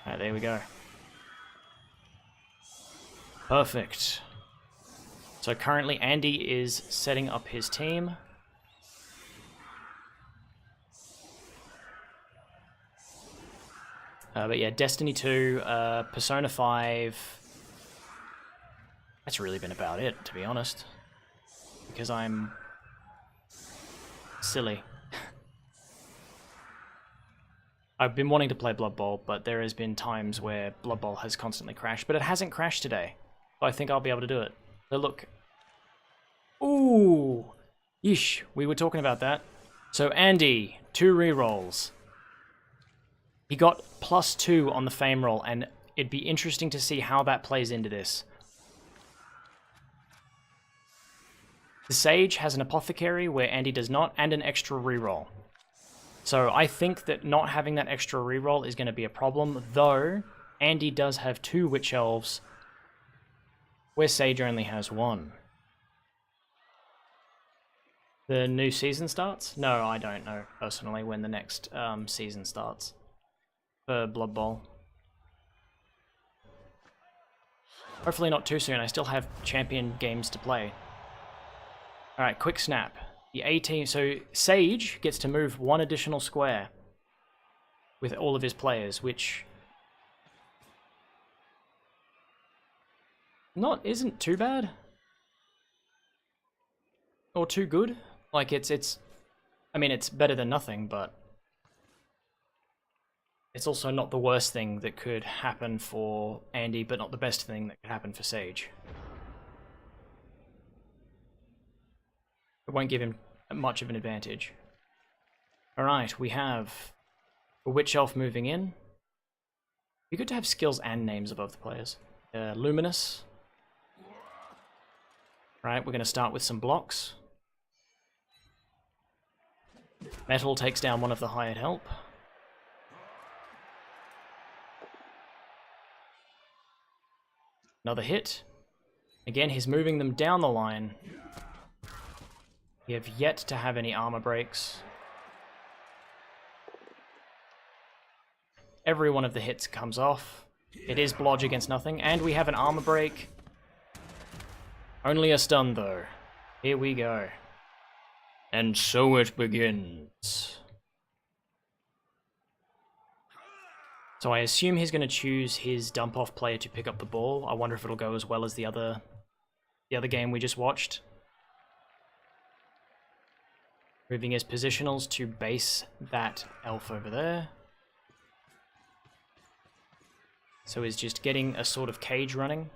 Alright, there we go. Perfect. So currently Andy is setting up his team. But yeah, Destiny 2, Persona 5... That's really been about it, to be honest. Because I'm... silly. I've been wanting to play Blood Bowl, but there has been times where Blood Bowl has constantly crashed, but it hasn't crashed today. So I think I'll be able to do it. So look. Ooh! Yeesh, we were talking about that. So Andy, 2 rerolls. He got +2 on the fame roll, and it'd be interesting to see how that plays into this. The Sage has an Apothecary where Andy does not, and an extra reroll. So I think that not having that extra reroll is going to be a problem, though Andy does have 2 Witch Elves, where Sage only has 1. The new season starts? No, I don't know, personally, when the next season starts for Blood Bowl. Hopefully not too soon, I still have champion games to play. Alright, quick snap. The A team, so Sage gets to move 1 additional square with all of his players, which isn't too bad or too good. Like I mean, it's better than nothing, but it's also not the worst thing that could happen for Andy, but not the best thing that could happen for Sage. It won't give him much of an advantage. Alright, we have a Witch Elf moving in. It'd be good to have skills and names above the players. Luminous. Right, we're going to start with some blocks. Metal takes down one of the hired help. Another hit. Again, he's moving them down the line. We have yet to have any armor breaks. Every one of the hits comes off. It is blodge against nothing, and we have an armor break. Only a stun, though. Here we go. And so it begins. So I assume he's going to choose his dump-off player to pick up the ball. I wonder if it'll go as well as the other game we just watched. Moving his positionals to base that elf over there. So he's just getting a sort of cage running.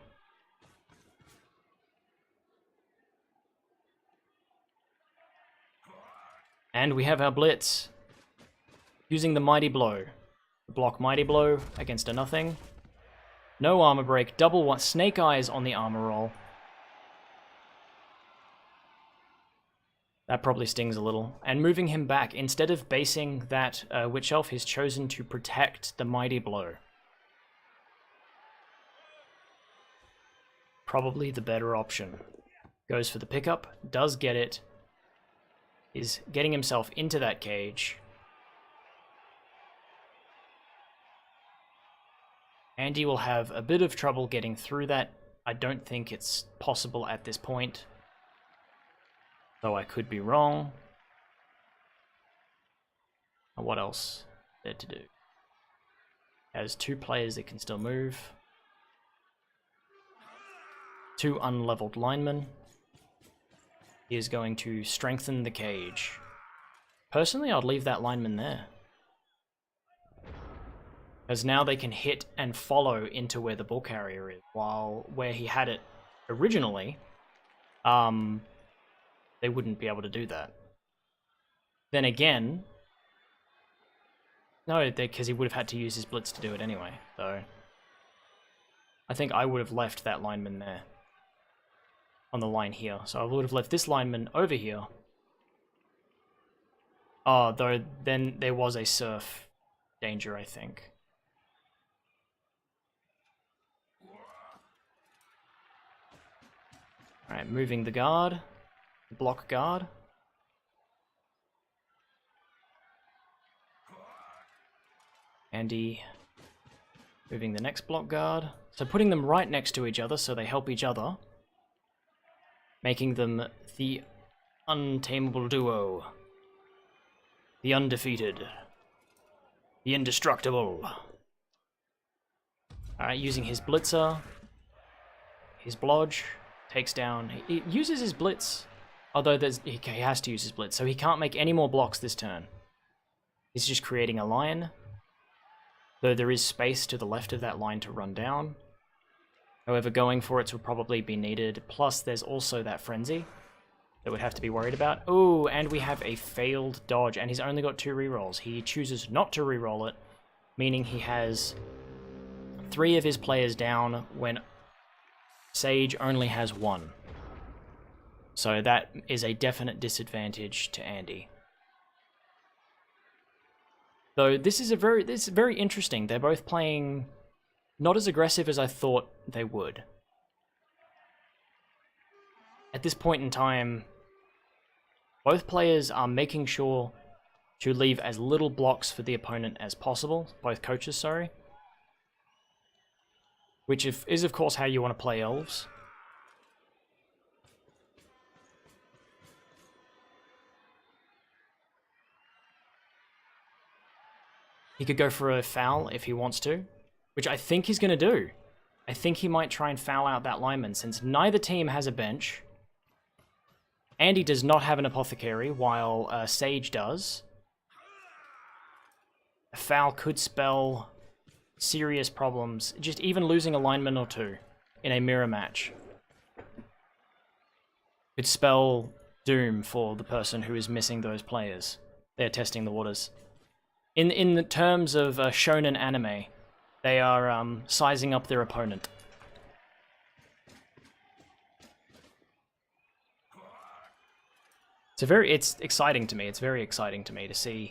And we have our blitz. Using the Mighty Blow. Block Mighty Blow against a nothing. No armor break, double one, Snake Eyes on the armor roll. That probably stings a little. And moving him back, instead of basing that Witch Elf, he's chosen to protect the Mighty Blow. Probably the better option. Goes for the pickup, does get it. Is getting himself into that cage. Andy will have a bit of trouble getting through that. I don't think it's possible at this point. Though I could be wrong. What else is there to do? Has 2 players that can still move. 2 unleveled linemen. He is going to strengthen the cage. Personally, I'd leave that lineman there. Because now they can hit and follow into where the ball carrier is. While where he had it originally, they wouldn't be able to do that. Then again, no, because he would have had to use his blitz to do it anyway. So I think I would have left that lineman there. On the line here. So I would have left this lineman over here. Oh, though then there was a surf danger, I think. Alright, moving the guard. Block guard. Andy Moving the next block guard. So putting them right next to each other so they help each other. Making them the untamable duo. The undefeated. The indestructible. Alright, using his blitzer. His blodge. Takes down... He uses his blitz. Although he has to use his blitz, so he can't make any more blocks this turn. He's just creating a line. Though there is space to the left of that line to run down. However, going for it would probably be needed. Plus, there's also that frenzy that we'd have to be worried about. Oh, and we have a failed dodge, and he's only got 2 rerolls. He chooses not to reroll it, meaning he has 3 of his players down when Sage only has 1. So that is a definite disadvantage to Andy. Though this is very interesting. They're both playing not as aggressive as I thought they would. At this point in time, both players are making sure to leave as little blocks for the opponent as possible. Both coaches, sorry. Which is of course how you want to play Elves. He could go for a foul if he wants to, which I think he's going to do. I think he might try and foul out that lineman, since neither team has a bench. Andy does not have an apothecary, while Sage does. A foul could spell serious problems, just even losing a lineman or 2 in a mirror match. Could spell doom for the person who is missing those players. They're testing the waters. In the terms of shonen anime, they are sizing up their opponent. It's exciting to me. It's very exciting to me to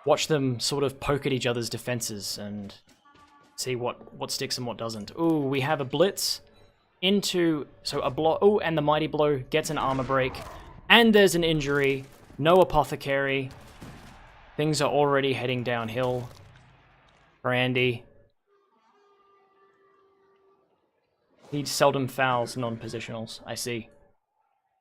watch them sort of poke at each other's defenses and see what sticks and what doesn't. Ooh, we have a blitz into a blow. Ooh, and the mighty blow gets an armor break, and there's an injury. No apothecary. Things are already heading downhill for Andy. He seldom fouls non-positionals, I see.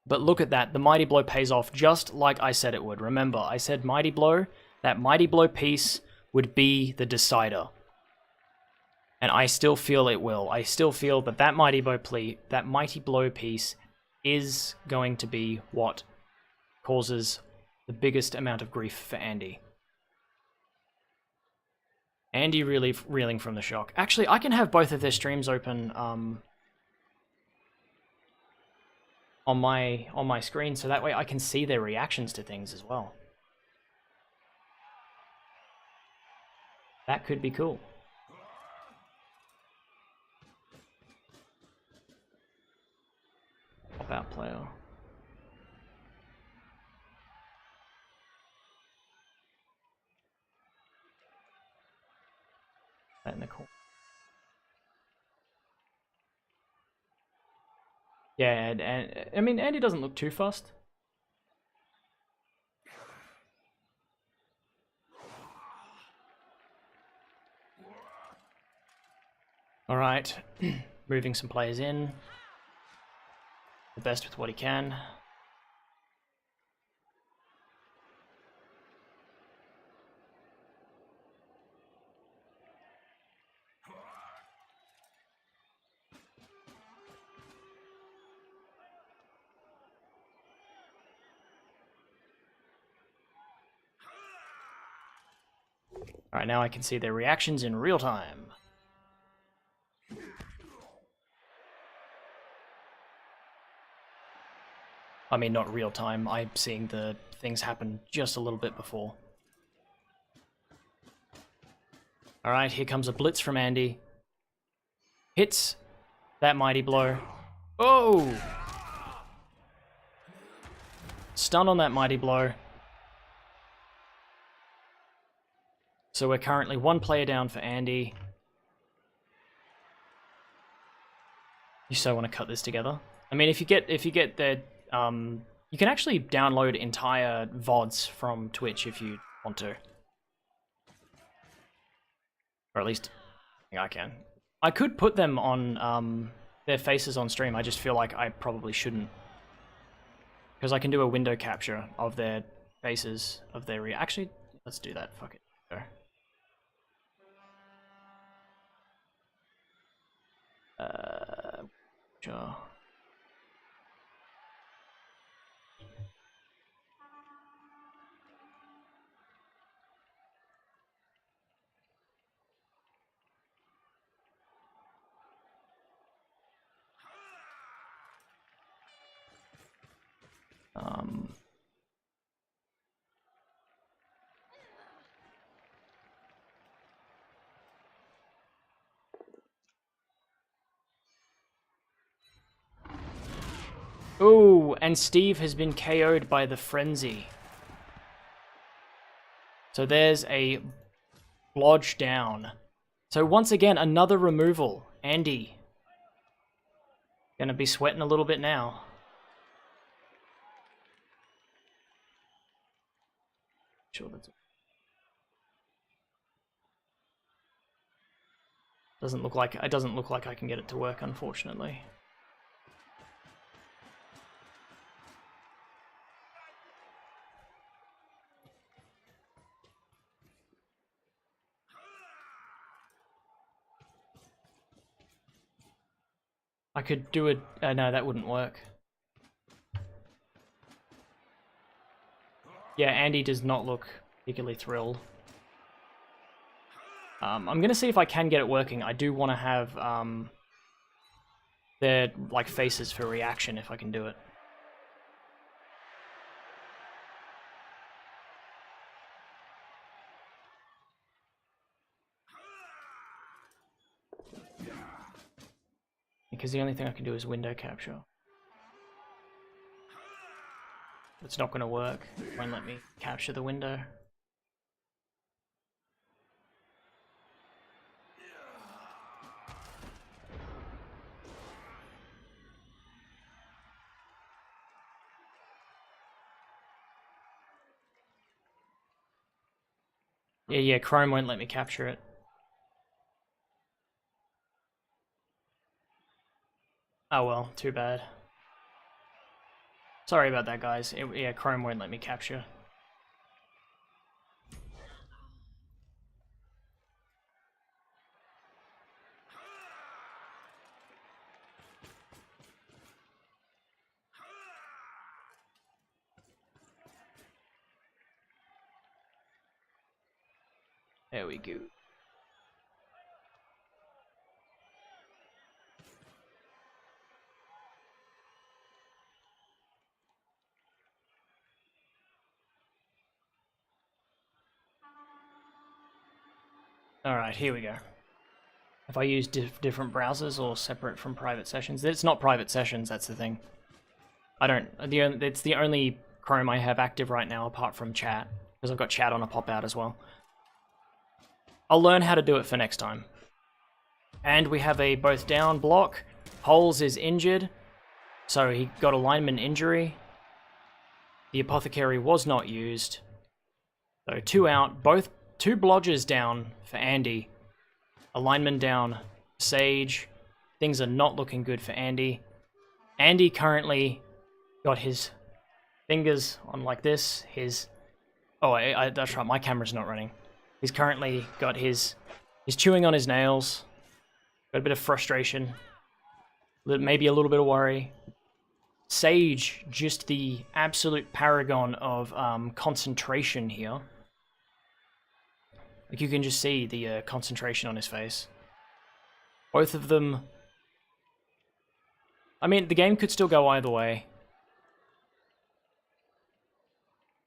But look at that, the Mighty Blow pays off just like I said it would. Remember, I said Mighty Blow, that Mighty Blow piece would be the decider. And I still feel it will. I still feel that Mighty Blow piece is going to be what causes the biggest amount of grief for Andy. Andy really reeling from the shock. Actually, I can have both of their streams open on my screen, so that way I can see their reactions to things as well. That could be cool. Pop out player. In the corner. Yeah, and I mean, Andy doesn't look too fussed. All right, moving some players in. The best with what he can. Alright, now I can see their reactions in real time. I mean, not real time. I'm seeing the things happen just a little bit before. Alright, here comes a blitz from Andy. Hits that mighty blow. Oh! Stun on that mighty blow. So we're currently 1 player down for Andy. You so want to cut this together. I mean, if you get the you can actually download entire VODs from Twitch if you want to, or at least Yeah, I can. I could put them on their faces on stream. I just feel like I probably shouldn't. Because I can do a window capture of their faces, of their actually, let's do that. Fuck it. Go. Sure. Ooh, and Steve has been KO'd by the Frenzy. So there's a blodge down. So once again, another removal. Andy. Gonna be sweating a little bit now. Sure, that's it. It doesn't look like I can get it to work, unfortunately. I could do it. No, that wouldn't work. Yeah, Andy does not look particularly thrilled. I'm gonna see if I can get it working. I do want to have their like faces for reaction if I can do it. Because the only thing I can do is window capture. It's not going to work. It won't let me capture the window. Yeah, Chrome won't let me capture it. Oh well, too bad. Sorry about that, guys. Yeah, Chrome won't let me capture. There we go. Alright, here we go. If I use different browsers or separate from private sessions, it's not private sessions, that's the thing. It's the only Chrome I have active right now apart from chat, because I've got chat on a pop-out as well. I'll learn how to do it for next time. And we have a both down block. Holes is injured, so he got a lineman injury. The apothecary was not used. So 2 out, two blodgers down for Andy. A lineman down, Sage. Things are not looking good for Andy. Andy currently got his fingers on like this. That's right, my camera's not running. He's currently got he's chewing on his nails. Got a bit of frustration. Maybe a little bit of worry. Sage, just the absolute paragon of concentration here. Like, you can just see the concentration on his face. Both of them... I mean, the game could still go either way.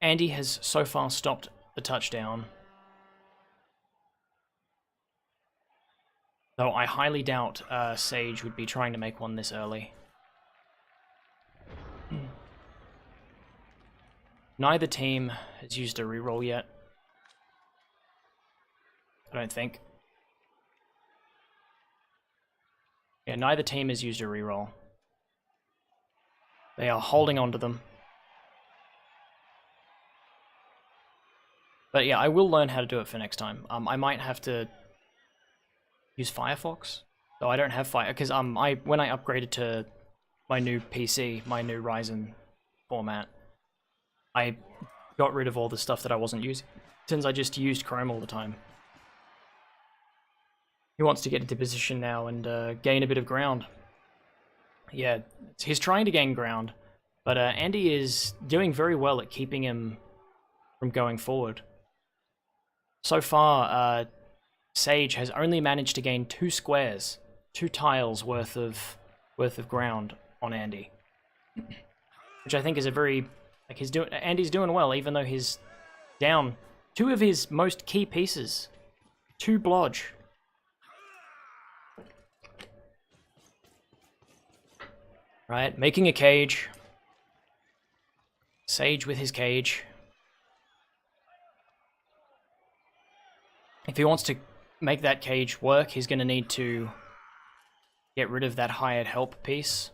Andy has so far stopped the touchdown. Though I highly doubt Sage would be trying to make one this early. Neither team has used a reroll yet. I don't think. Yeah, neither team has used a reroll. They are holding on to them. But yeah, I will learn how to do it for next time. I might have to use Firefox. So I don't have Fire, because when I upgraded to my new PC, my new Ryzen format, I got rid of all the stuff that I wasn't using, since I just used Chrome all the time. He wants to get into position now and gain a bit of ground. Yeah, he's trying to gain ground, but Andy is doing very well at keeping him from going forward. So far, Sage has only managed to gain 2 squares, 2 tiles worth of ground on Andy, which I think is a very Andy's doing well, even though he's down 2 of his most key pieces, 2 blodge. Right, making a cage. Sage with his cage. If he wants to make that cage work, he's going to need to get rid of that hired help piece.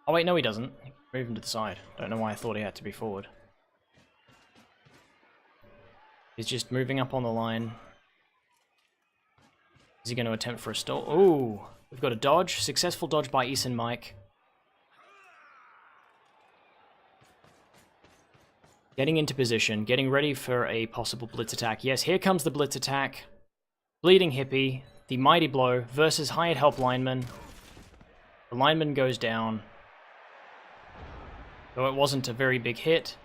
Oh wait, no he doesn't. Move him to the side. Don't know why I thought he had to be forward. He's just moving up on the line. Is he going to attempt for a stall? Ooh, we've got a dodge. Successful dodge by Eason Mike. Getting into position, getting ready for a possible blitz attack. Yes, here comes the blitz attack. Bleeding Hippie, the mighty blow versus hired help lineman. The lineman goes down. Though it wasn't a very big hit.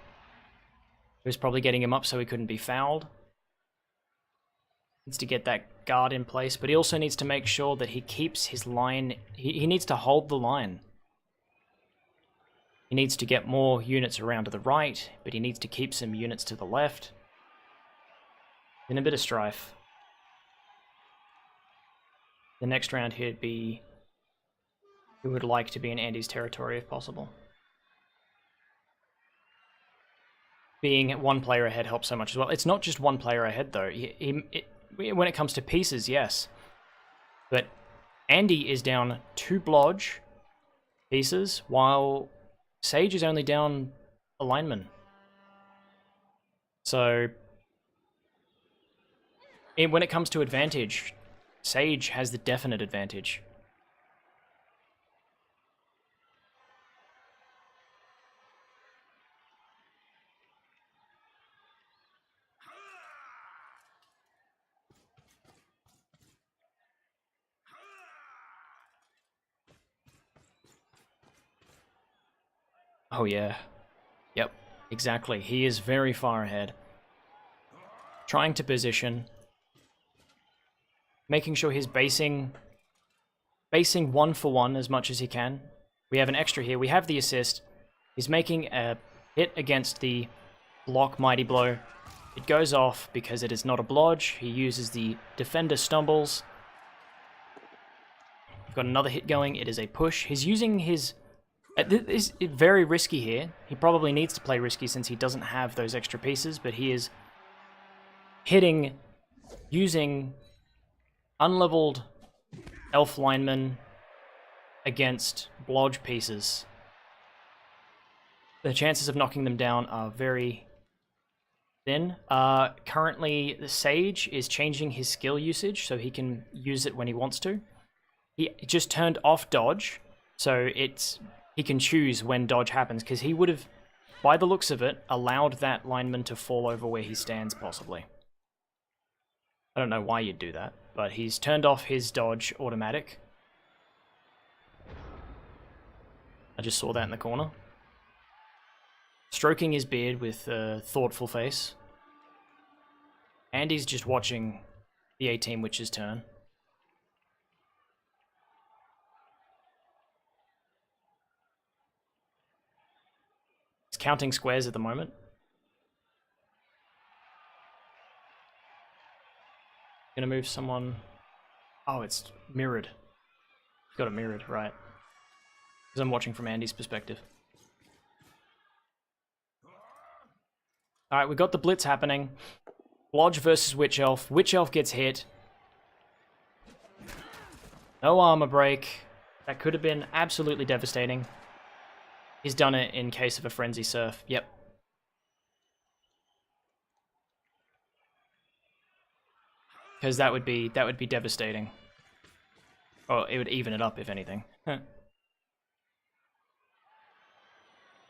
He was probably getting him up so he couldn't be fouled. Needs to get that guard in place, but he also needs to make sure that he keeps his line. He needs to hold the line. He needs to get more units around to the right, but he needs to keep some units to the left. In a bit of strife. The next round he'd be... He would like to be in Andy's territory if possible. Being 1 player ahead helps so much as well. It's not just 1 player ahead though. When it comes to pieces, yes. But Andy is down 2 blodge pieces, while Sage is only down a lineman. So, when it comes to advantage, Sage has the definite advantage. Oh yeah. Yep, exactly. He is very far ahead. Trying to position. Making sure he's basing 1 for 1 as much as he can. We have an extra here. We have the assist. He's making a hit against the block mighty blow. It goes off because it is not a blodge. He uses the defender stumbles. We've got another hit going. It is a push. He's using his... This is very risky here. He probably needs to play risky since he doesn't have those extra pieces, but he is hitting using unleveled elf linemen against blodge pieces. The chances of knocking them down are very thin. Currently, the Sage is changing his skill usage so he can use it when he wants to. He just turned off dodge, so he can choose when dodge happens, because he would have, by the looks of it, allowed that lineman to fall over where he stands, possibly. I don't know why you'd do that, but he's turned off his dodge automatic. I just saw that in the corner. Stroking his beard with a thoughtful face. Andy's just watching the 18 Witch's turn. He's counting squares at the moment. Gonna move someone... Oh, it's mirrored. Got it mirrored, right. Because I'm watching from Andy's perspective. Alright, we got the blitz happening. Blodge versus Witch Elf. Witch Elf gets hit. No armor break. That could have been absolutely devastating. He's done it in case of a Frenzy Surf. Yep. because that would be devastating. Or it would even it up, if anything.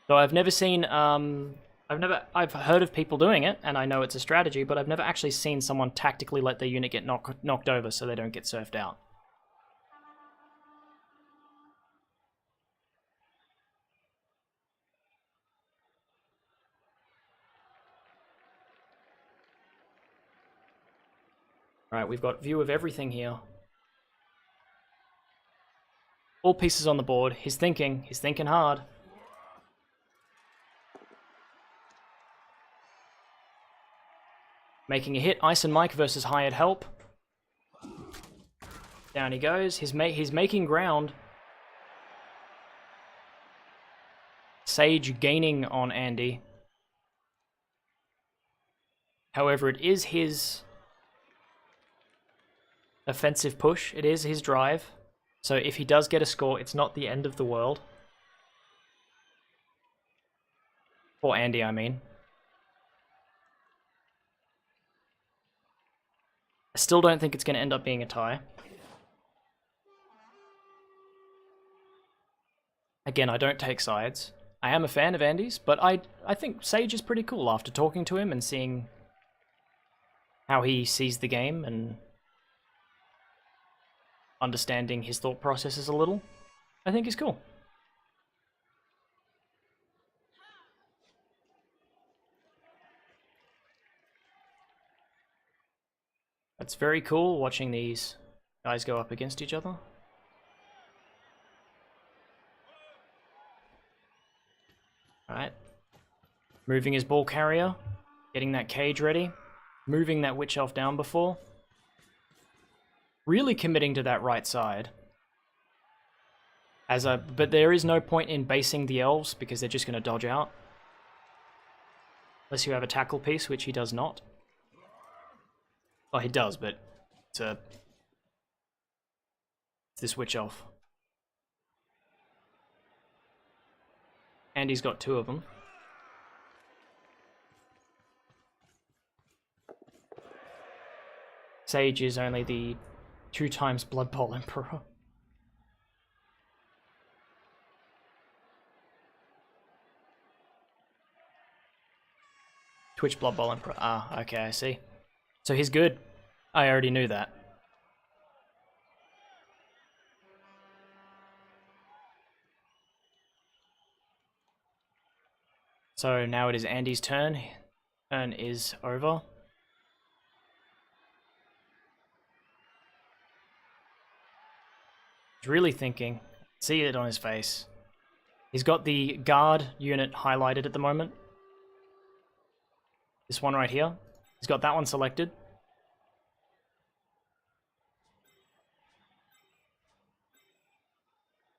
So I've never seen, I've heard of people doing it, and I know it's a strategy, but I've never actually seen someone tactically let their unit get knocked over so they don't get surfed out. Alright, we've got view of everything here. All pieces on the board. He's thinking hard. Making a hit, Ice and Mike versus hired help. Down he goes. He's making ground. Sage gaining on Andy. However, it is his offensive push. It is his drive. So if he does get a score, it's not the end of the world. For Andy, I mean. I still don't think it's going to end up being a tie. Again, I don't take sides. I am a fan of Andy's, but I think Sage is pretty cool after talking to him and seeing how he sees the game and understanding his thought processes a little. I think he's cool. It's very cool watching these guys go up against each other. Alright. Moving his ball carrier. Getting that cage ready. Moving that witch elf down before. Really committing to that right side. But there is no point in basing the elves because they're just going to dodge out. Unless you have a tackle piece, which he does not. Oh, he does, but it's this witch elf. And he's got two of them. Sage is only the 2 times Blood Bowl Emperor. Twitch Blood Bowl Emperor. Ah, okay, I see. So he's good. I already knew that. So now it is Andy's turn. Turn is over. He's really thinking. See it on his face. He's got the guard unit highlighted at the moment. This one right here. He's got that one selected.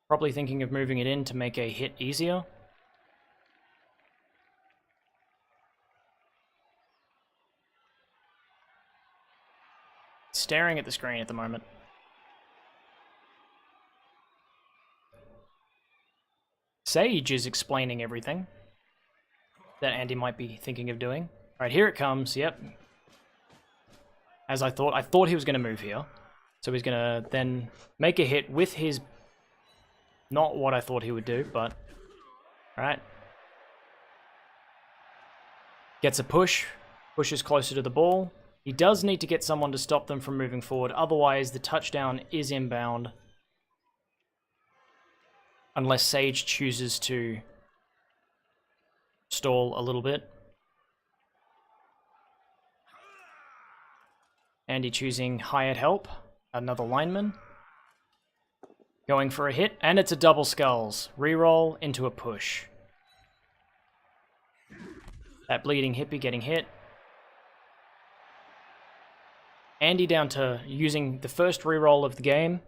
Probably thinking of moving it in to make a hit easier. Staring at the screen at the moment. Sage is explaining everything that Andy might be thinking of doing. Alright, here it comes, yep. As I thought he was going to move here. So he's going to then make a hit with his... Not what I thought he would do, but... Alright. Gets a push. Pushes closer to the ball. He does need to get someone to stop them from moving forward. Otherwise, the touchdown is inbound. Unless Sage chooses to stall a little bit. Andy choosing hired help. Another lineman. Going for a hit, and it's a double skulls. Reroll into a push. That bleeding hippie getting hit. Andy down to using the first reroll of the game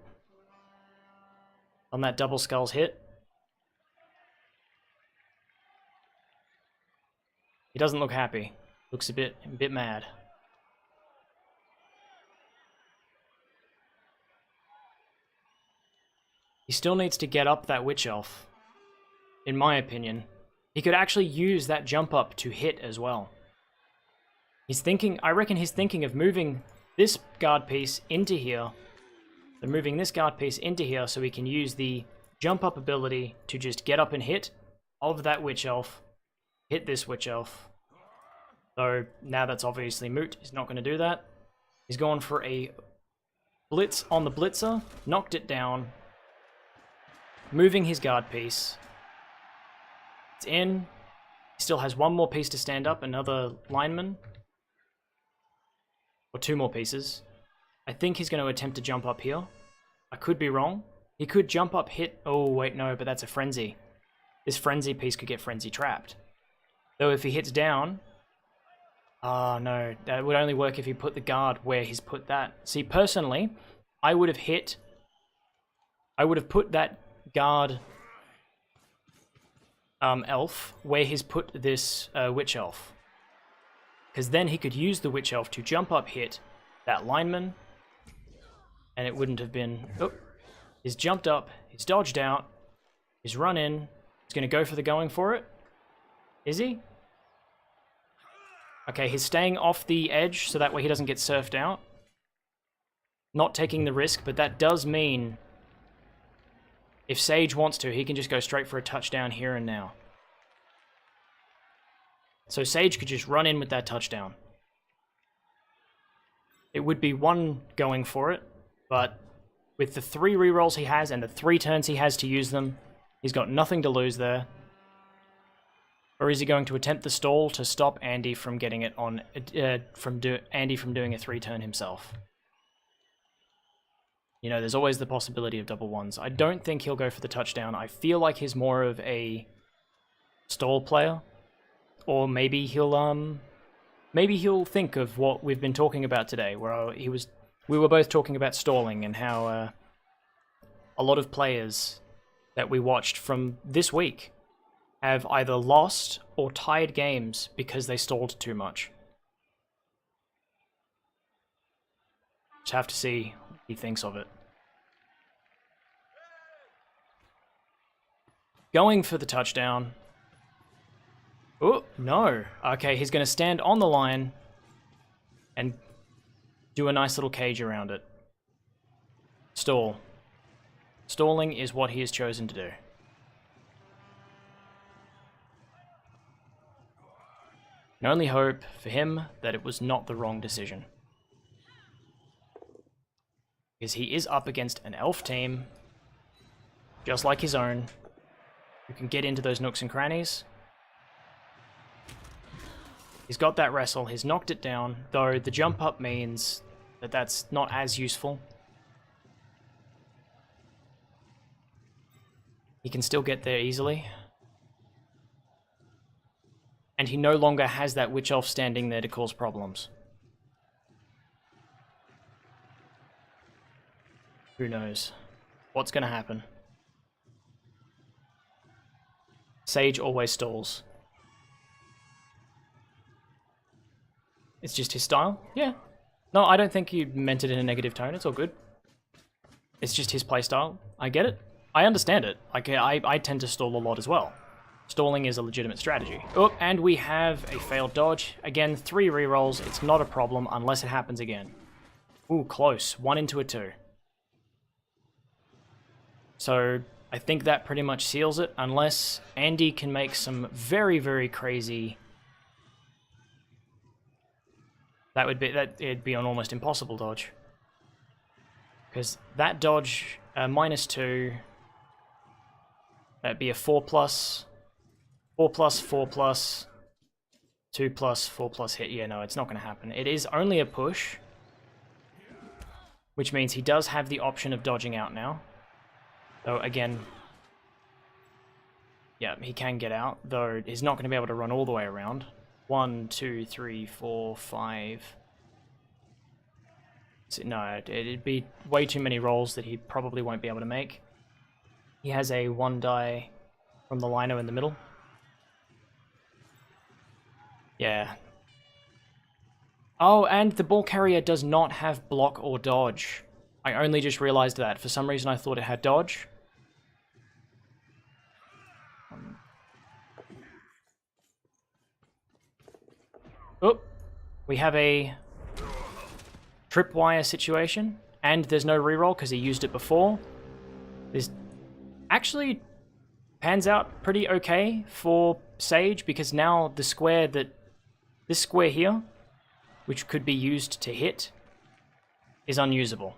on that double skulls hit. He doesn't look happy. Looks a bit mad. He still needs to get up that witch elf, in my opinion. He could actually use that jump up to hit as well. He's thinking, I reckon he's thinking of moving this guard piece into here. So moving this guard piece into here so we can use the jump up ability to just get up and hit of that Witch Elf, hit this Witch Elf. So now that's obviously moot. He's not going to do that. He's going for a blitz on the blitzer, knocked it down, moving his guard piece. It's in. He still has one more piece to stand up, another lineman. Or two more pieces. I think he's going to attempt to jump up here. I could be wrong. He could jump up, hit... Oh, wait, no, but that's a frenzy. This frenzy piece could get frenzy trapped. Though if he hits down... Oh, no. That would only work if he put the guard where he's put that. See, personally, I would have hit... I would have put that guard elf where he's put this Witch Elf. Because then he could use the Witch Elf to jump up, hit that lineman, and it wouldn't have been... Oh, he's jumped up, he's dodged out, he's run in, he's going to go for the going for it. Is he? Okay, he's staying off the edge so that way he doesn't get surfed out. Not taking the risk, but that does mean if Sage wants to, he can just go straight for a touchdown here and now. So Sage could just run in with that touchdown. It would be one going for it, but with the 3 rerolls he has and the 3 turns he has to use them, he's got nothing to lose there. Or is he going to attempt the stall to stop Andy from getting it on, Andy from doing a 3-turn himself? You know, there's always the possibility of double ones. I don't think he'll go for the touchdown. I feel like he's more of a stall player. Or maybe he'll think of what we've been talking about today, where we were both talking about stalling and how a lot of players that we watched from this week have either lost or tied games because they stalled too much. Just have to see what he thinks of it. Going for the touchdown. Oh, no. Okay, he's going to stand on the line and do a nice little cage around it. Stall. Stalling is what he has chosen to do. And only hope for him that it was not the wrong decision. Because he is up against an elf team, just like his own, who can get into those nooks and crannies. He's got that wrestle, he's knocked it down, though the jump up means that that's not as useful. He can still get there easily. And he no longer has that Witch Elf standing there to cause problems. Who knows what's going to happen? Sage always stalls. It's just his style? Yeah. No, I don't think you meant it in a negative tone. It's all good. It's just his playstyle. I get it. I understand it. I tend to stall a lot as well. Stalling is a legitimate strategy. Oh, and we have a failed dodge. Again, 3 rerolls. It's not a problem unless it happens again. Ooh, close. 1 into a 2. So I think that pretty much seals it, unless Andy can make some very, very crazy... It'd be an almost impossible dodge. Because that dodge, -2, that'd be a 4+, 4+, 4+, 2+, 4+ hit. Yeah, no, it's not going to happen. It is only a push, which means he does have the option of dodging out now. Though, again, yeah, he can get out, though he's not going to be able to run all the way around. 1, 2, 3, 4, 5. So, no, it'd be way too many rolls that he probably won't be able to make. He has a 1 die from the lino in the middle. Yeah. Oh, and the ball carrier does not have block or dodge. I only just realized that. For some reason I thought it had dodge. Oh, we have a tripwire situation, and there's no reroll because he used it before. This actually pans out pretty okay for Sage, because now the square this square here, which could be used to hit, is unusable.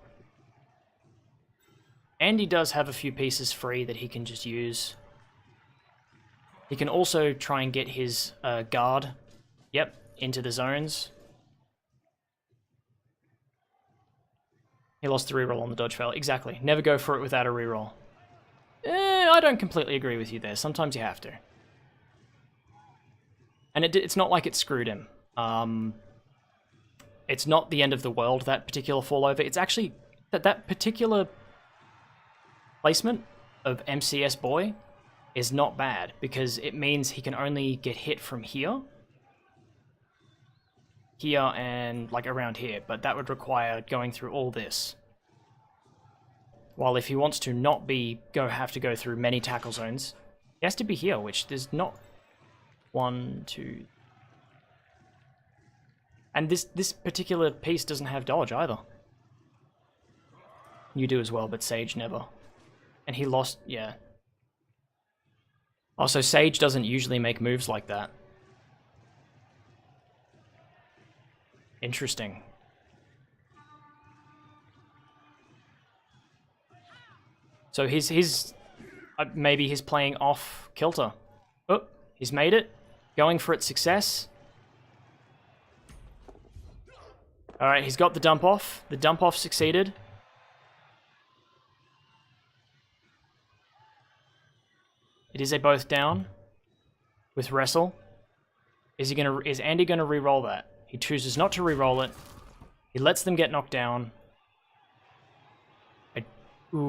Andy does have a few pieces free that he can just use. He can also try and get his guard, into the zones. He lost the reroll on the dodge fail. Exactly. Never go for it without a reroll. I don't completely agree with you there. Sometimes you have to. And it's not like it screwed him. It's not the end of the world, that particular fallover. It's actually that particular placement of MCS boy is not bad, because it means he can only get hit from here, and like around here, but that would require going through all this. While if he wants to not have to go through many tackle zones, he has to be here, which there's not 1, 2. And this particular piece doesn't have dodge either. You do as well, but Sage never. And he lost, yeah. Also, Sage doesn't usually make moves like that. Interesting. So maybe he's playing off kilter. Oh, he's made it. Going for its success. Alright, he's got the dump off. The dump off succeeded. It is a both down with wrestle. Is Andy gonna re-roll that? He chooses not to re-roll it. He lets them get knocked down. I'm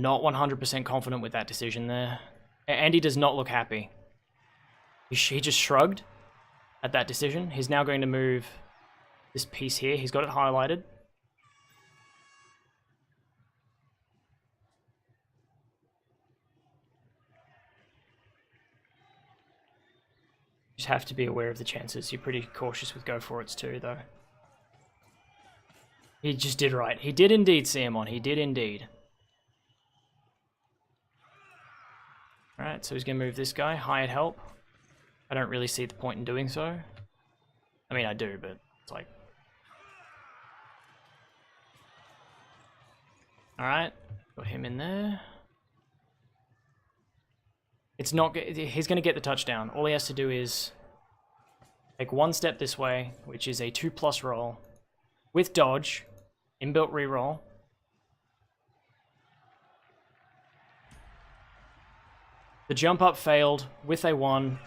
not 100% confident with that decision there. Andy does not look happy. He just shrugged at that decision. He's now going to move this piece here. He's got it highlighted. Just have to be aware of the chances. You're pretty cautious with go for it's too, though. He just did right. He did indeed see him on. He did indeed. Alright, so he's going to move this guy. Hired help. I don't really see the point in doing so. I mean, I do, but it's like... Alright, got him in there. It's not... He's going to get the touchdown. All he has to do is take one step this way, which is a 2+ roll, with dodge, inbuilt reroll. The jump up failed with a 1.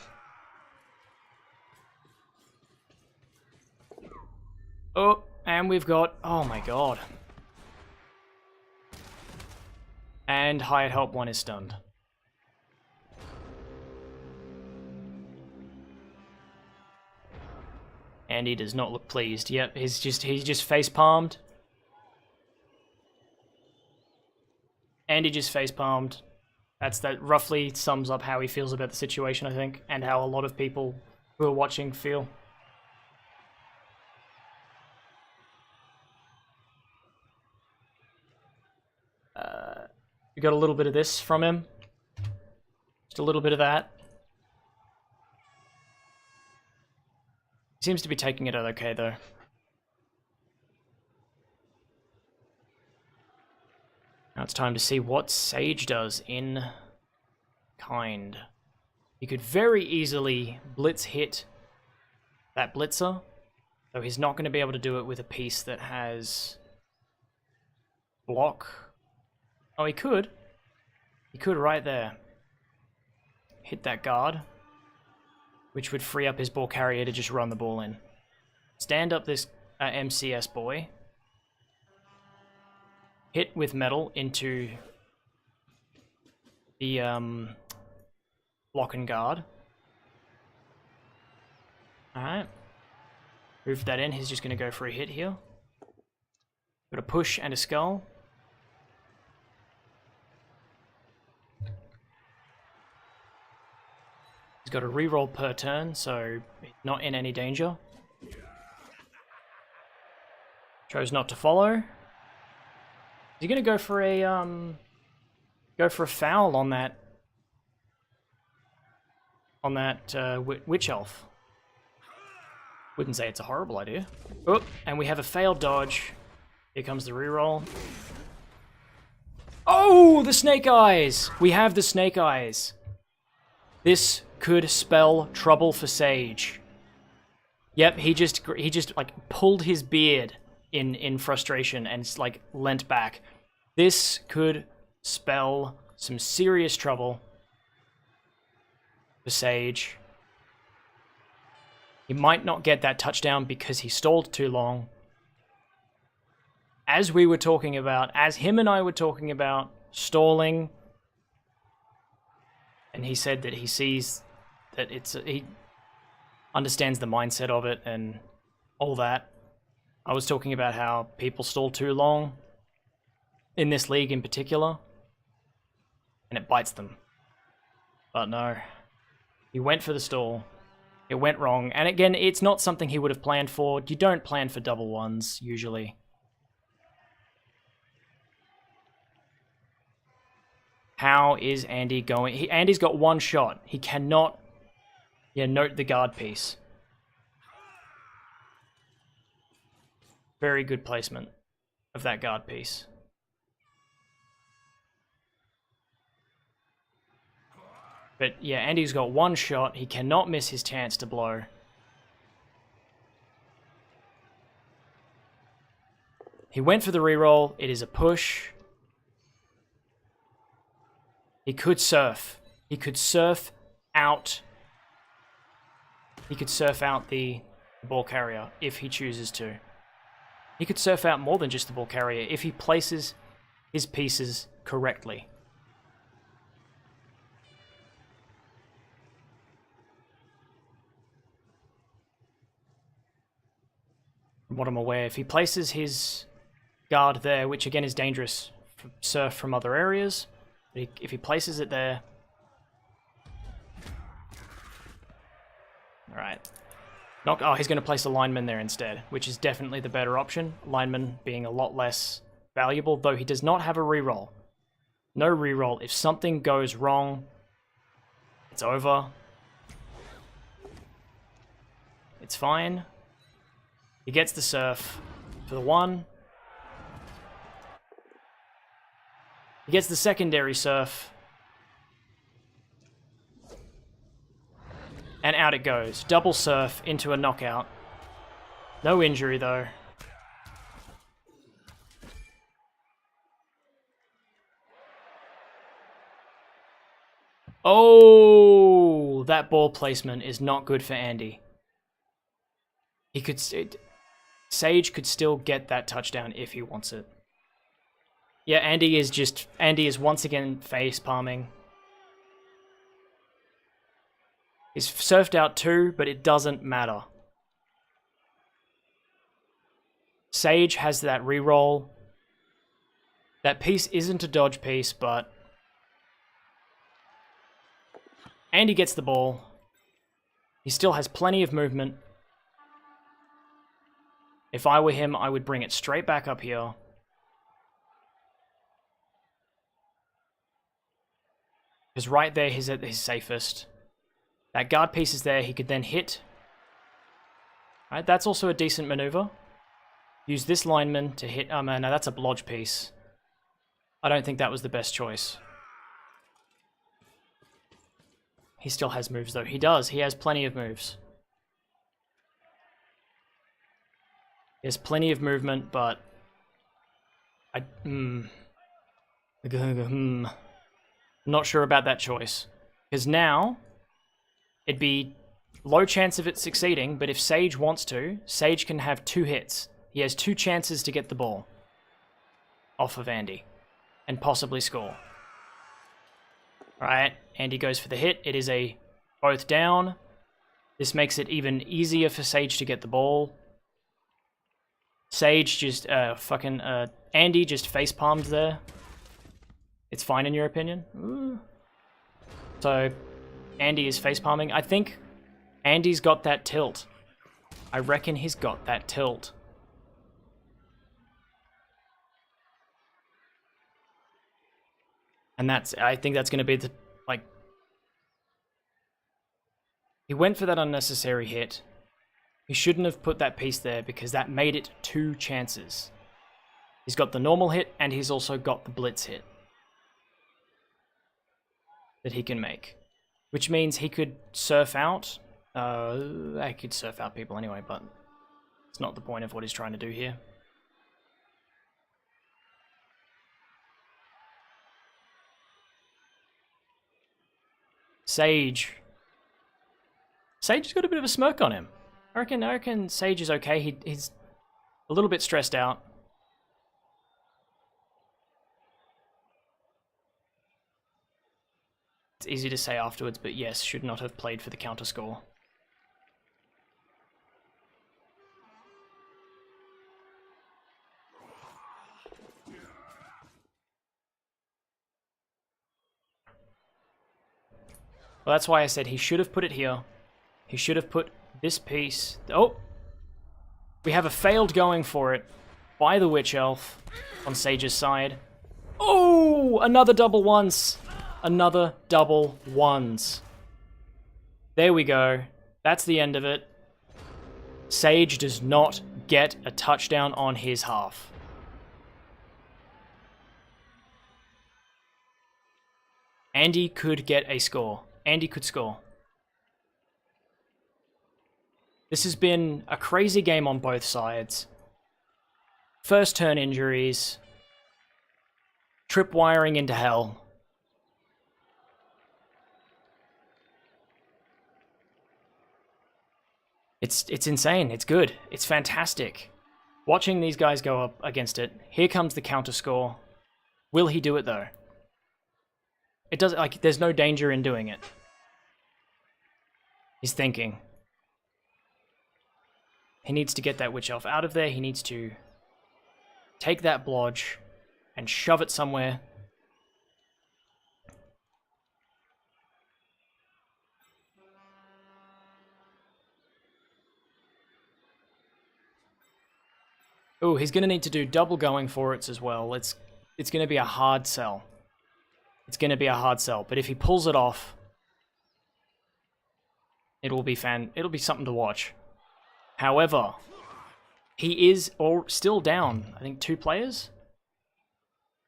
Oh, and we've got... Oh my god. And hired help 1 is stunned. Andy does not look pleased. Yep, he's just face-palmed. Andy just face-palmed. That roughly sums up how he feels about the situation, I think, and how a lot of people who are watching feel. We got a little bit of this from him. Just a little bit of that. Seems to be taking it out okay, though. Now it's time to see what Sage does in kind. He could very easily blitz hit that blitzer, though he's not going to be able to do it with a piece that has block. Oh, he could. He could right there. Hit that guard, which would free up his ball carrier to just run the ball in. Stand up this MCS boy. Hit with metal into the block and guard. Alright. Move that in. He's just going to go for a hit here. Got a push and a skull. He's got a reroll per turn, so he's not in any danger. Chose not to follow. Is he gonna go for a foul on that witch elf? Wouldn't say it's a horrible idea. Oh, and we have a failed dodge. Here comes the reroll. Oh, the snake eyes! We have the snake eyes. This could spell trouble for Sage. Yep, he just like pulled his beard in frustration and like leant back. This could spell some serious trouble for Sage. He might not get that touchdown because he stalled too long. As we were talking about, as him and I were talking about stalling, and he said that he sees that he understands the mindset of it and all that. I was talking about how people stall too long in this league in particular, and it bites them. But no, he went for the stall. It went wrong, and again, it's not something he would have planned for. You don't plan for double ones, usually. How is Andy going? Andy's got one shot. He cannot, note the guard piece. Very good placement of that guard piece. But yeah, Andy's got one shot. He cannot miss his chance to blow. He went for the reroll. It is a push. He could surf. He could surf out. He could surf out the ball carrier if he chooses to. He could surf out more than just the ball carrier if he places his pieces correctly. From what I'm aware, if he places his guard there, which again is dangerous for surf from other areas, if he places it there... Alright. Oh, he's going to place a lineman there instead, which is definitely the better option. Lineman being a lot less valuable, though he does not have a reroll. No reroll. If something goes wrong, it's over. It's fine. He gets the surf for the one. He gets the secondary surf. And out it goes. Double surf into a knockout. No injury though. Oh, that ball placement is not good for Andy. He could... Sage could still get that touchdown if he wants it. Yeah, Andy is once again face palming. He's surfed out too, but it doesn't matter. Sage has that reroll. That piece isn't a dodge piece, but Andy gets the ball. He still has plenty of movement. If I were him, I would bring it straight back up here. Because right there, he's at his safest. That guard piece is there, he could then hit. Right, that's also a decent maneuver. Use this lineman to hit... Oh man, no, that's a blodge piece. I don't think that was the best choice. He still has moves though. He does, he has plenty of moves. He has plenty of movement, but... Not sure about that choice. Because now... It'd be low chance of it succeeding, but if Sage wants to, Sage can have 2 hits. He has 2 chances to get the ball off of Andy and possibly score. Alright, Andy goes for the hit. It is a both down. This makes it even easier for Sage to get the ball. Sage just Andy just face palmed there. It's fine in your opinion? Ooh. So... Andy is facepalming. I think Andy's got that tilt. I reckon he's got that tilt. And I think that's going to be the, like... He went for that unnecessary hit. He shouldn't have put that piece there because that made it 2 chances. He's got the normal hit and he's also got the blitz hit that he can make. Which means he could surf out. I could surf out people anyway, but it's not the point of what he's trying to do here. Sage. Sage has got a bit of a smirk on him. I reckon Sage is okay. He's a little bit stressed out. It's easy to say afterwards, but yes, should not have played for the counter score. Well, that's why I said he should have put it here. He should have put this piece... Oh! We have a failed going for it by the Witch Elf on Sage's side. Oh! Another double once! Another double ones. There we go. That's the end of it. Sage does not get a touchdown on his half. Andy could get a score. Andy could score. This has been a crazy game on both sides. First turn injuries. Tripwiring into hell. It's insane. It's good. It's fantastic. Watching these guys go up against it. Here comes the counter score. Will he do it though? It does, like, there's no danger in doing it. He's thinking. He needs to get that Witch Elf out of there. He needs to take that blodge and shove it somewhere. Oh, he's going to need to do double going for it as well. It's going to be a hard sell. It's going to be a hard sell, but if he pulls it off, it'll be something to watch. However, he is still down, I think 2 players?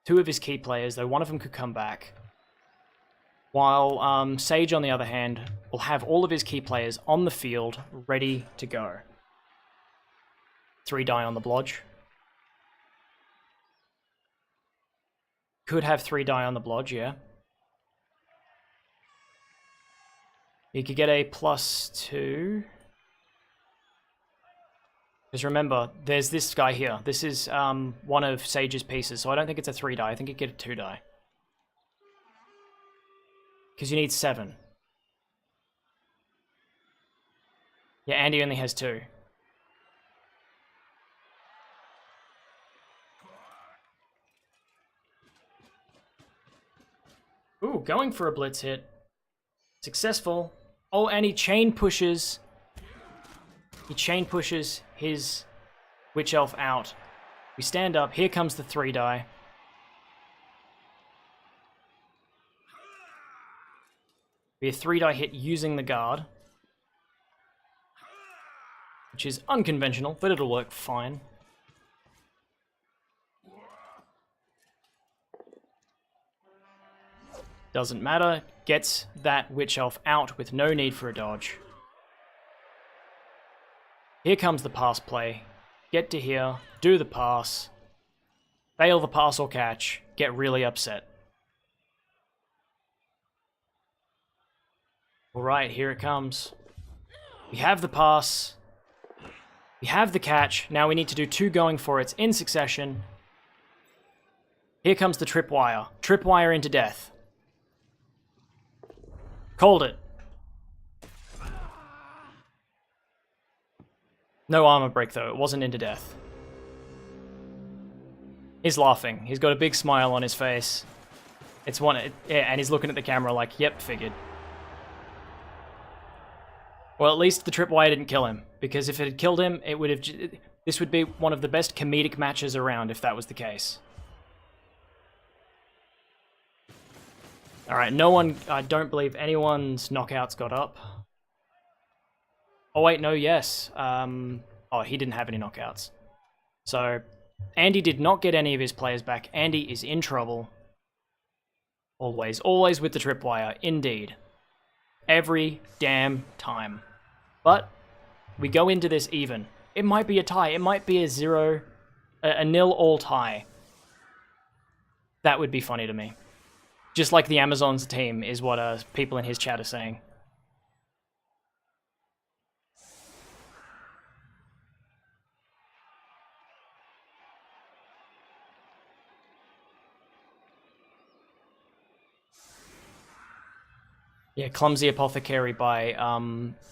2 of his key players, though one of them could come back. While Sage, on the other hand, will have all of his key players on the field, ready to go. 3 die on the blodge. Could have 3 die on the blodge, yeah. He could get a +2. Because remember, there's this guy here. This is one of Sage's pieces, so I don't think it's a 3 die. I think he'd get a 2 die. Because you need 7. Yeah, Andy only has 2. Ooh, going for a blitz hit. Successful. Oh, and he chain pushes. He chain pushes his Witch Elf out. We stand up. Here comes the 3 die. Be a 3 die hit using the guard. Which is unconventional, but it'll work fine. Doesn't matter. Gets that Witch Elf out with no need for a dodge. Here comes the pass play. Get to here. Do the pass. Fail the pass or catch. Get really upset. Alright, here it comes. We have the pass. We have the catch. Now we need to do 2 going for it in succession. Here comes the tripwire. Tripwire into death. Called it. No armor break though, it wasn't into death. He's laughing. He's got a big smile on his face. Yeah, and he's looking at the camera like, yep, figured. Well, at least the tripwire didn't kill him, because if it had killed him, it would have... This would be one of the best comedic matches around if that was the case. Alright, no one... I don't believe anyone's knockouts got up. Oh wait, no, yes. Oh, he didn't have any knockouts. So, Andy did not get any of his players back. Andy is in trouble. Always. Always with the tripwire. Indeed. Every damn time. But, we go into this even. It might be a tie. It might be a 0-all tie. That would be funny to me. Just like the Amazons team is what people in his chat are saying. Yeah, Clumsy Apothecary by...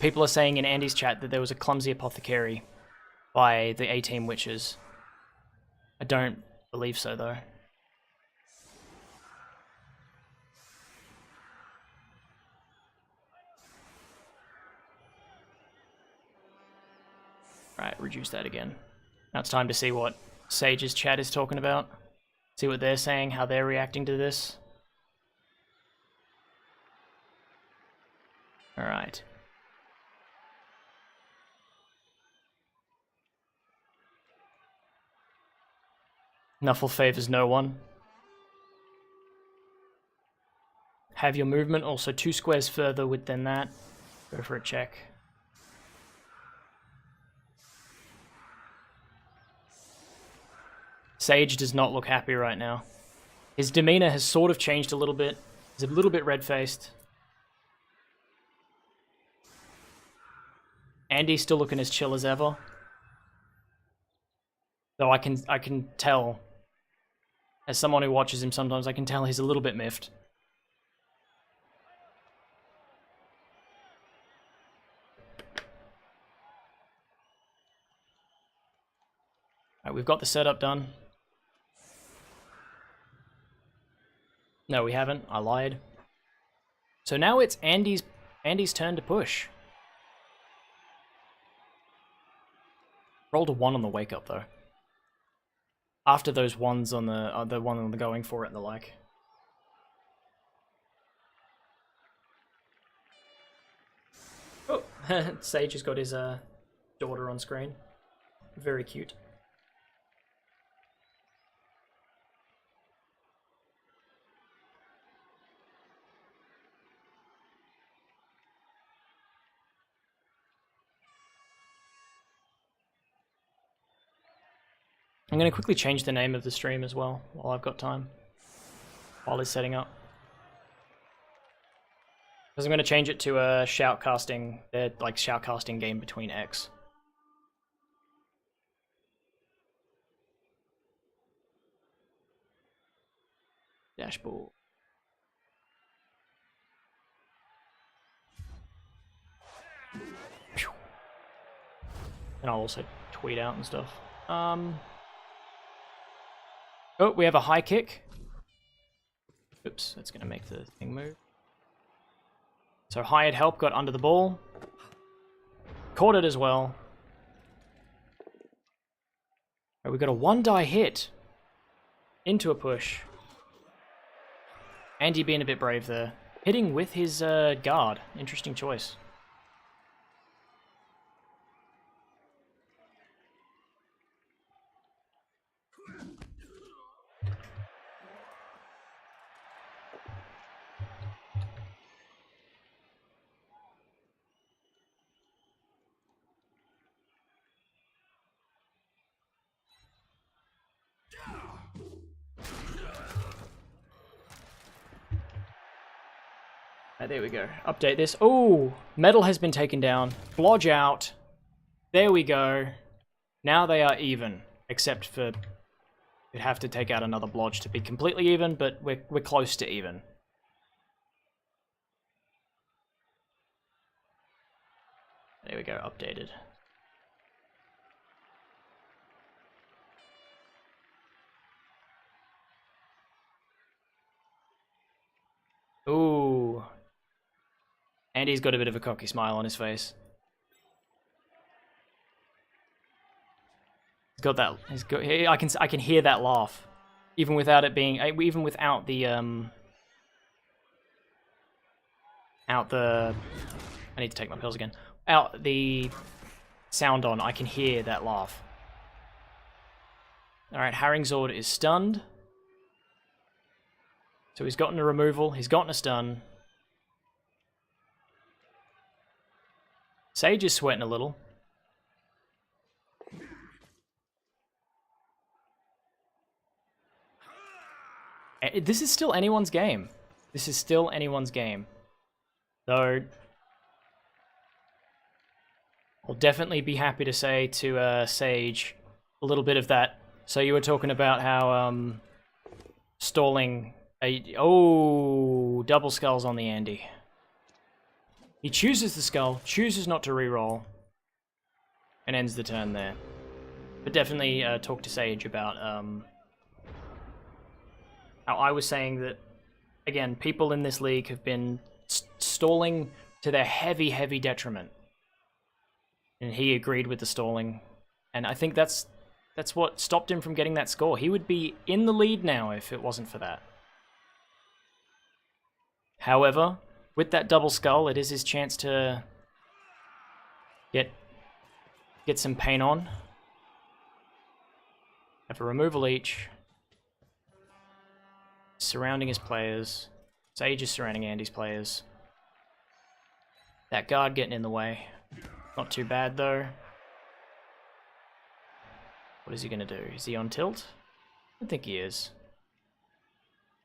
people are saying in Andy's chat that there was a Clumsy Apothecary by the A-Team Witches. I don't believe so, though. Right, reduce that again. Now it's time to see what Sage's chat is talking about. See what they're saying, how they're reacting to this. Alright. Nuffle favors no one. Have your movement also 2 squares further than that. Go for a check. Sage does not look happy right now. His demeanor has sort of changed a little bit. He's a little bit red-faced. Andy's still looking as chill as ever. Though I can tell, as someone who watches him sometimes, I can tell he's a little bit miffed. Alright, we've got the setup done. No, we haven't. I lied. So now it's Andy's turn to push. Rolled a 1 on the wake up though. After those ones on the one on the going for it and the like. Oh, Sage has got his daughter on screen. Very cute. I'm going to quickly change the name of the stream as well, while I've got time. While it's setting up. Because I'm going to change it to a shoutcasting, like shoutcasting game between X. Dashboard. And I'll also tweet out and stuff. Oh, we have a high kick. Oops, that's going to make the thing move. So hired help got under the ball. Caught it as well. Right, we got a 1-die hit. Into a push. Andy being a bit brave there. Hitting with his guard. Interesting choice. Right, there we go. Update this. Oh, metal has been taken down. Blodge out. There we go. Now they are even, except for you'd have to take out another blodge to be completely even, but we're close to even. There we go, updated. Ooh. Andy's got a bit of a cocky smile on his face. He's got that. I can hear that laugh, even without it being, even without the I need to take my pills again. Out the sound on, I can hear that laugh. All right, Haringzord is stunned. So he's gotten a removal, he's gotten a stun. Sage is sweating a little. This is still anyone's game. This is still anyone's game. Though, I'll definitely be happy to say to Sage a little bit of that. So you were talking about how stalling... double skulls on the Andy. He chooses the skull, chooses not to reroll, and ends the turn there. But definitely talk to Sage about how I was saying that, again, people in this league have been stalling to their heavy, heavy detriment. And he agreed with the stalling. And I think that's what stopped him from getting that score. He would be in the lead now if it wasn't for that. However, with that double skull, it is his chance to get some paint on. Have a removal each. Surrounding his players. Sage is surrounding Andy's players. That guard getting in the way. Not too bad though. What is he gonna do? Is he on tilt? I think he is.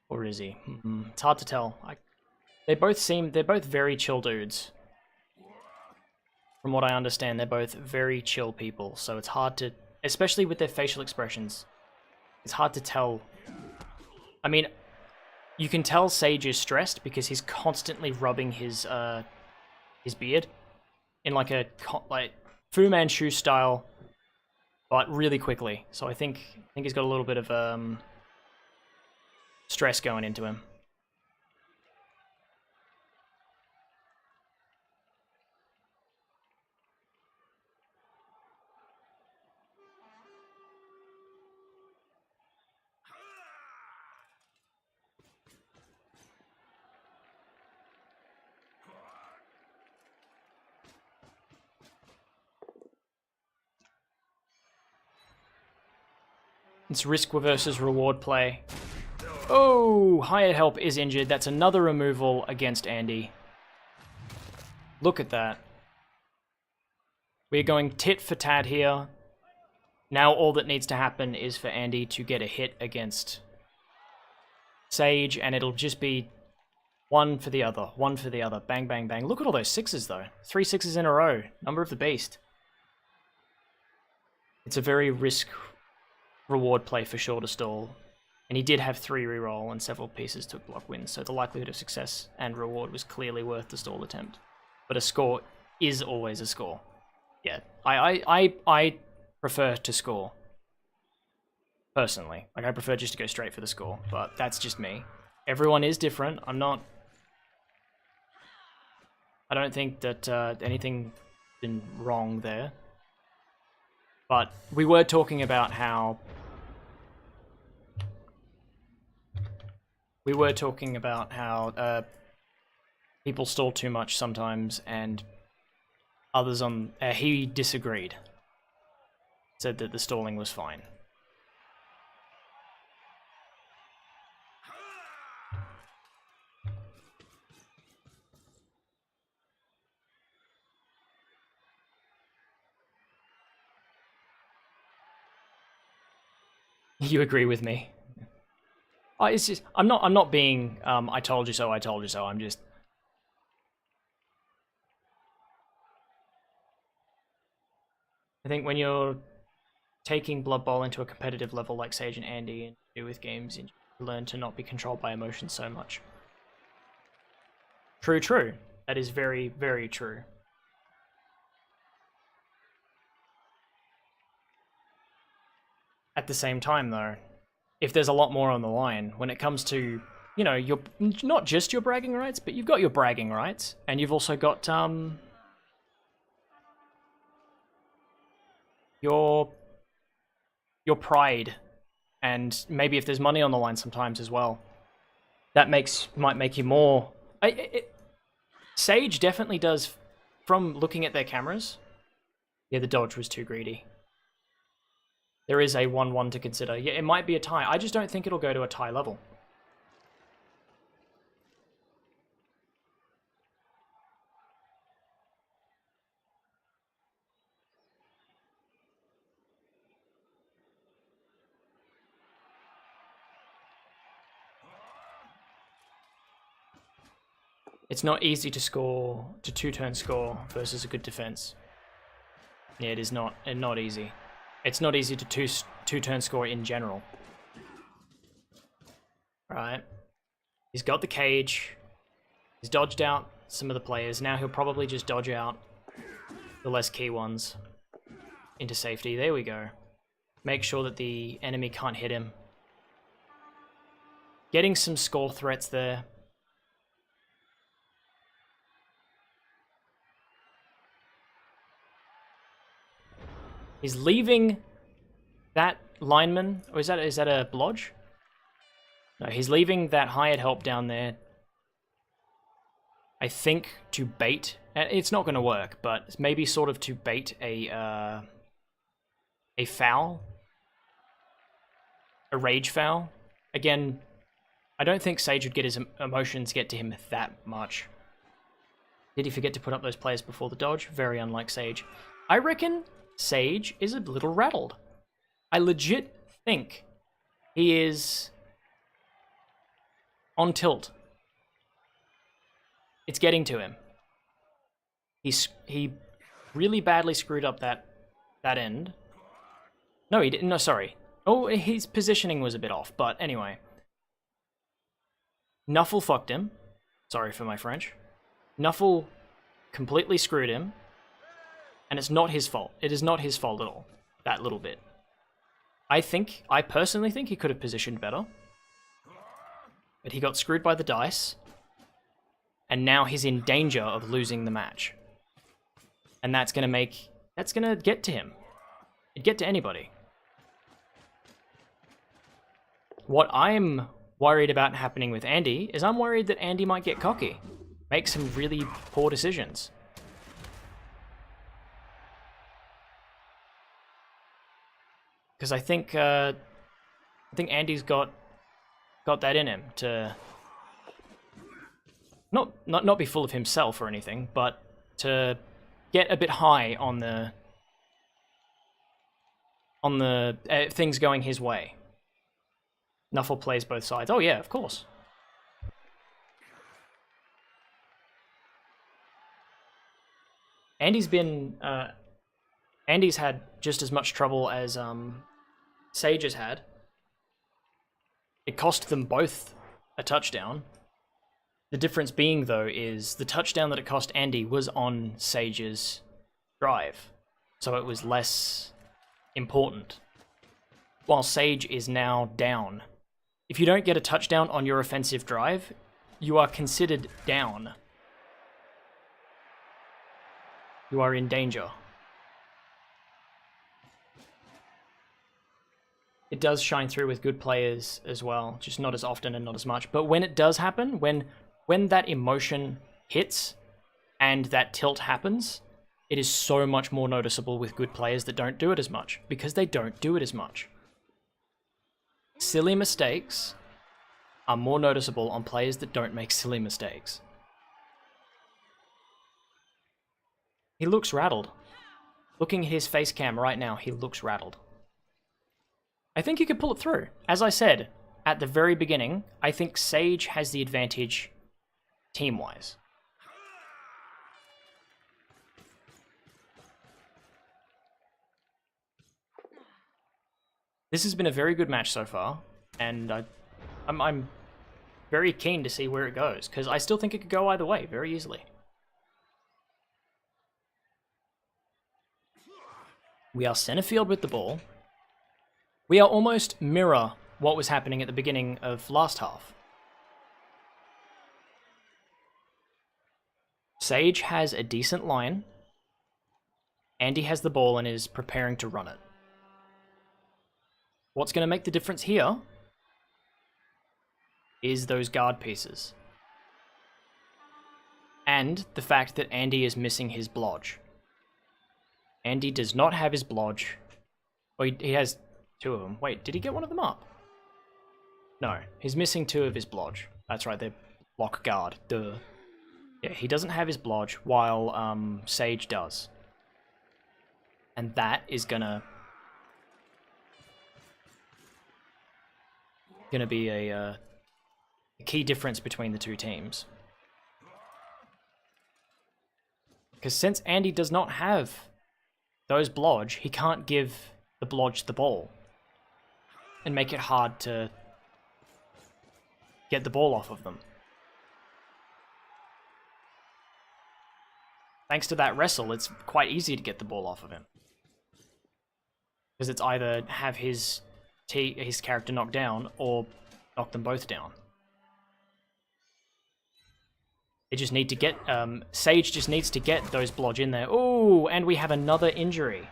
Or is he? It's hard to tell. They're both very chill dudes. From what I understand, they're both very chill people, so it's hard to, especially with their facial expressions, it's hard to tell. I mean, you can tell Sage is stressed because he's constantly rubbing his beard in like a Fu Manchu style, but really quickly. So I think he's got a little bit of stress going into him. It's risk versus reward play. Oh, hired help is injured. That's another removal against Andy. Look at that. We're going tit for tat here. Now all that needs to happen is for Andy to get a hit against Sage, and it'll just be one for the other, one for the other. Bang, bang, bang. Look at all those sixes, though. 3 6s in a row. Number of the beast. It's a very risk-reward play for sure to stall. And he did have 3 reroll and several pieces took block wins, so the likelihood of success and reward was clearly worth the stall attempt. But a score is always a score. Yeah, I prefer to score. Personally. Like, I prefer just to go straight for the score, but that's just me. Everyone is different. I don't think that anything's been wrong there. But we were talking about how... people stall too much sometimes, and others on... he disagreed. Said that the stalling was fine. You agree with me? It's just I'm not being I told you so, I told you so. I'm just I think when you're taking Blood Bowl into a competitive level like Sage and Andy and do with games, you learn to not be controlled by emotions so much. True, true. That is very, very true. At the same time, though, if there's a lot more on the line, when it comes to, you know, your not just your bragging rights, but you've got your bragging rights, and you've also got your your pride, and maybe if there's money on the line sometimes as well, that might make you more... Sage definitely does, from looking at their cameras. Yeah, the dodge was too greedy. There is a 1-1 to consider. Yeah, it might be a tie. I just don't think it'll go to a tie level. It's not easy to score, to two-turn score versus a good defense. Yeah, it is not easy. It's not easy to two-turn score in general. Right. He's got the cage. He's dodged out some of the players. Now he'll probably just dodge out the less key ones into safety. There we go. Make sure that the enemy can't hit him. Getting some score threats there. He's leaving that lineman, or is that a blodge? No, he's leaving that hired help down there, I think, to bait. It's not going to work, but maybe sort of to bait a foul. A rage foul. Again, I don't think Sage would get his emotions get to him that much. Did he forget to put up those players before the dodge? Very unlike Sage. I reckon Sage is a little rattled. I legit think he is on tilt. It's getting to him. He really badly screwed up that end. No, he didn't. No, sorry. Oh, his positioning was a bit off, but anyway. Nuffle fucked him. Sorry for my French. Nuffle completely screwed him. And it's not his fault. It is not his fault at all. That little bit. I personally think he could have positioned better. But he got screwed by the dice. And now he's in danger of losing the match. And that's going to get to him. It'd get to anybody. What I'm worried about happening with Andy is I'm worried that Andy might get cocky. Make some really poor decisions. Because I think Andy's got that in him to not be full of himself or anything, but to get a bit high on the things going his way. Nuffle plays both sides. Oh yeah, of course. Andy's had just as much trouble as Sage has had. It cost them both a touchdown. The difference being, though, is the touchdown that it cost Andy was on Sage's drive. So it was less important. While Sage is now down. If you don't get a touchdown on your offensive drive, you are considered down. You are in danger. It does shine through with good players as well, just not as often and not as much. But when it does happen, when that emotion hits and that tilt happens, it is so much more noticeable with good players that don't do it as much, because they don't do it as much. Silly mistakes are more noticeable on players that don't make silly mistakes. He looks rattled. Looking at his face cam right now, he looks rattled. I think he could pull it through. As I said at the very beginning, I think Sage has the advantage team-wise. This has been a very good match so far, and I'm very keen to see where it goes, because I still think it could go either way very easily. We are center field with the ball. We are almost mirror what was happening at the beginning of last half. Sage has a decent line. Andy has the ball and is preparing to run it. What's going to make the difference here is those guard pieces. And the fact that Andy is missing his blodge. Andy does not have his blodge. Well, he has 2 of them. Wait, did he get one of them up? No, he's missing 2 of his blodge. That's right, they're block guard. Duh. Yeah, he doesn't have his blodge, while Sage does. And that is gonna be a key difference between the 2 teams. Because since Andy does not have those blodge, he can't give the blodge the ball and make it hard to get the ball off of them. Thanks to that wrestle, it's quite easy to get the ball off of him. Because it's either have his character knocked down or knock them both down. They just need to get, Sage just needs to get those blodge in there. Ooh, and we have another injury.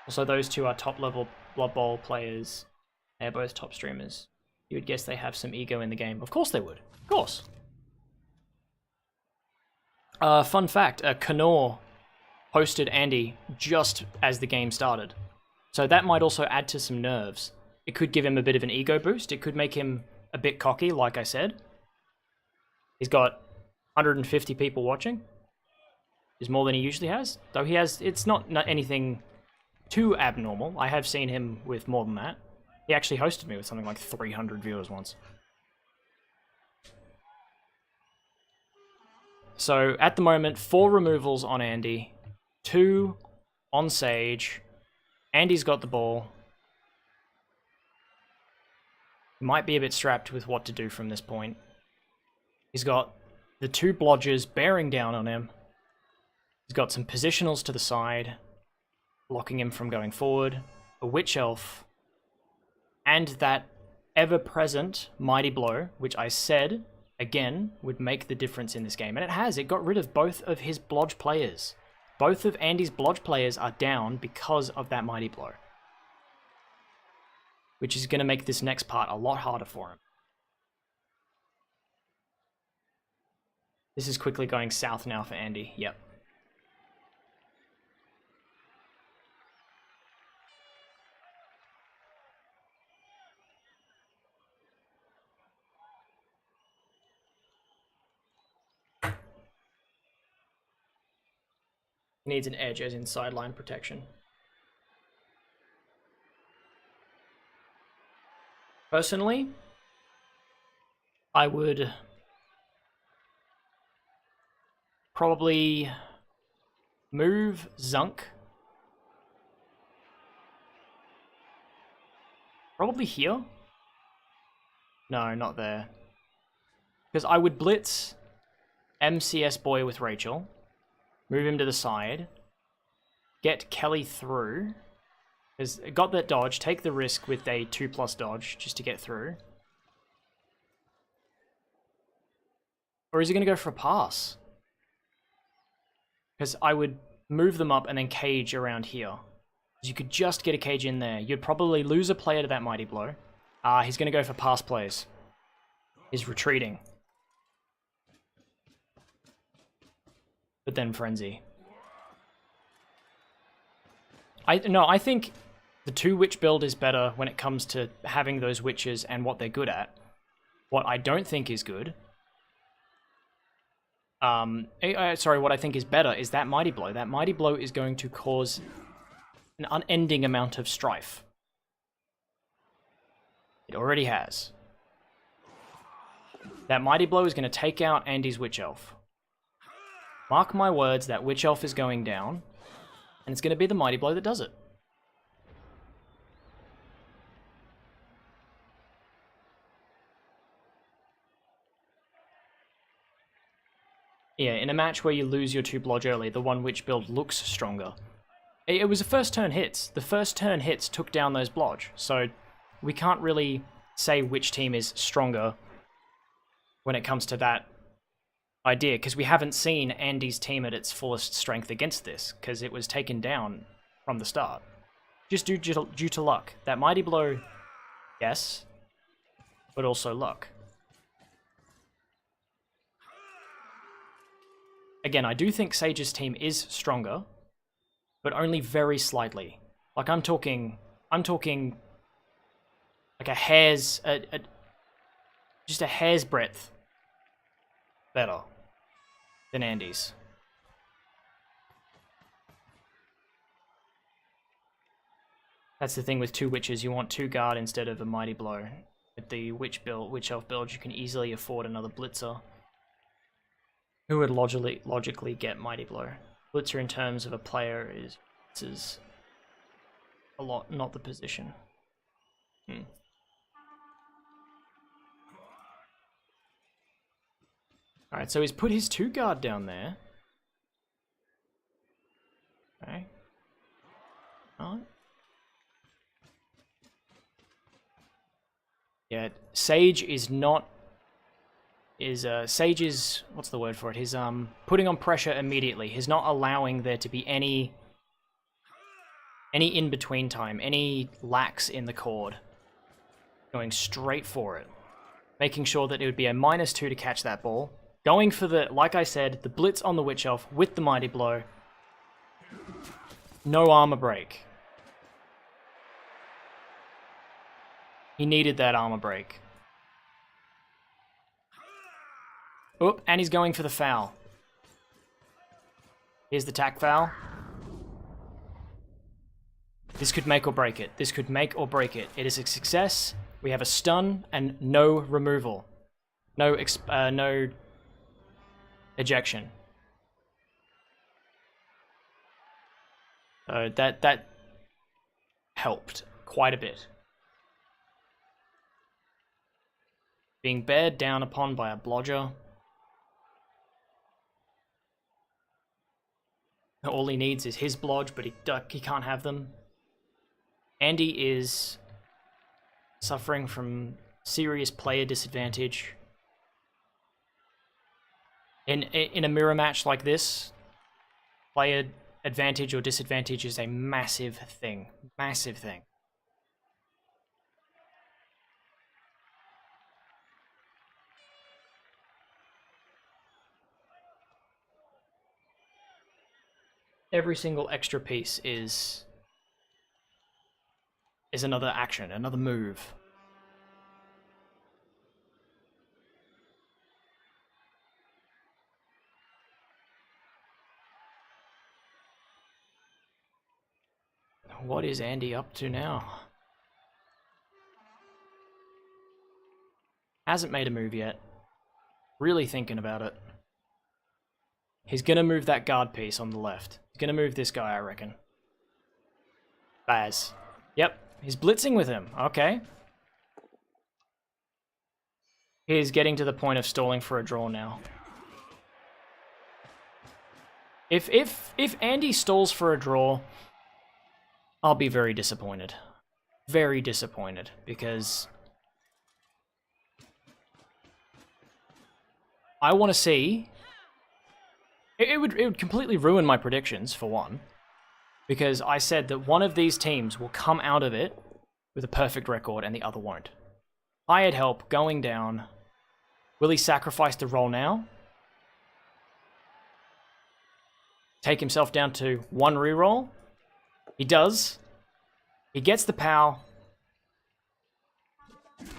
Also, those 2 are top-level Blood Bowl players. They're both top streamers. You would guess they have some ego in the game. Of course they would. Of course. Fun fact, Knorr hosted Andy just as the game started. So that might also add to some nerves. It could give him a bit of an ego boost. It could make him a bit cocky, like I said. He's got 150 people watching. Is more than he usually has. Though he has, it's not anything too abnormal. I have seen him with more than that. He actually hosted me with something like 300 viewers once. So at the moment, 4 removals on Andy, 2 on Sage. Andy's got the ball. Might be a bit strapped with what to do from this point. He's got the 2 blodges bearing down on him. He's got some positionals to the side, blocking him from going forward. A Witch Elf. And that ever-present Mighty Blow, which I said, again, would make the difference in this game. And it has. It got rid of both of his blodge players. Both of Andy's blodge players are down because of that Mighty Blow. Which is going to make this next part a lot harder for him. This is quickly going south now for Andy. Yep. He needs an edge, as in sideline protection. Personally, I would probably move Zunk. Probably here. No, not there. Because I would blitz MCS Boy with Rachel. Move him to the side. Get Kelly through. Because got that dodge. Take the risk with a 2+ dodge just to get through. Or is he going to go for a pass? Because I would move them up and then cage around here. You could just get a cage in there. You'd probably lose a player to that Mighty Blow. He's going to go for pass plays. He's retreating. But then Frenzy. I think the 2 witch build is better when it comes to having those witches and what they're good at. What I don't think is good... what I think is better is that Mighty Blow. That Mighty Blow is going to cause an unending amount of strife. It already has. That Mighty Blow is going to take out Andy's Witch Elf. Mark my words, that Witch Elf is going down, and it's going to be the Mighty Blow that does it. Yeah, in a match where you lose your 2 blodge early, the 1 witch build looks stronger. It was the first turn hits. The first turn hits took down those blodge, so we can't really say which team is stronger when it comes to that idea, because we haven't seen Andy's team at its fullest strength against this, because it was taken down from the start. just due to luck. That Mighty Blow, yes, but also luck. Again, I do think Sage's team is stronger, but only very slightly. Like I'm talking like a hair's, just a hair's breadth better than Andy's. That's the thing with two witches, you want 2 guard instead of a Mighty Blow. With the witch elf build, you can easily afford another blitzer. Who would logically get Mighty Blow? Blitzer in terms of a player is a lot, not the position. Alright, so he's put his 2 guard down there. Okay. Alright. Yeah, Sage is not... Sage is... what's the word for it? He's putting on pressure immediately. He's not allowing there to be any in-between time, any lax in the chord. Going straight for it. Making sure that it would be a -2 to catch that ball. Going for the, like I said, the blitz on the Witch Elf with the Mighty Blow. No armor break. He needed that armor break. Oop, and he's going for the foul. Here's the tack foul. This could make or break it. This could make or break it. It is a success. We have a stun and no removal. No ejection. So that helped quite a bit. Being bared down upon by a blodger. All he needs is his blodge, but he can't have them. Andy is suffering from serious player disadvantage. In a mirror match like this, player advantage or disadvantage is a massive thing. Massive thing. Every single extra piece is another action, another move. What is Andy up to now? Hasn't made a move yet. Really thinking about it. He's gonna move that guard piece on the left. He's gonna move this guy, I reckon. Baz. Yep, he's blitzing with him. Okay. He's getting to the point of stalling for a draw now. If Andy stalls for a draw, I'll be very disappointed. Very disappointed, because I want to see... It would completely ruin my predictions, for one, because I said that one of these teams will come out of it with a perfect record and the other won't. Hired help, going down. Will he sacrifice the roll now? Take himself down to 1 reroll? He does. He gets the POW.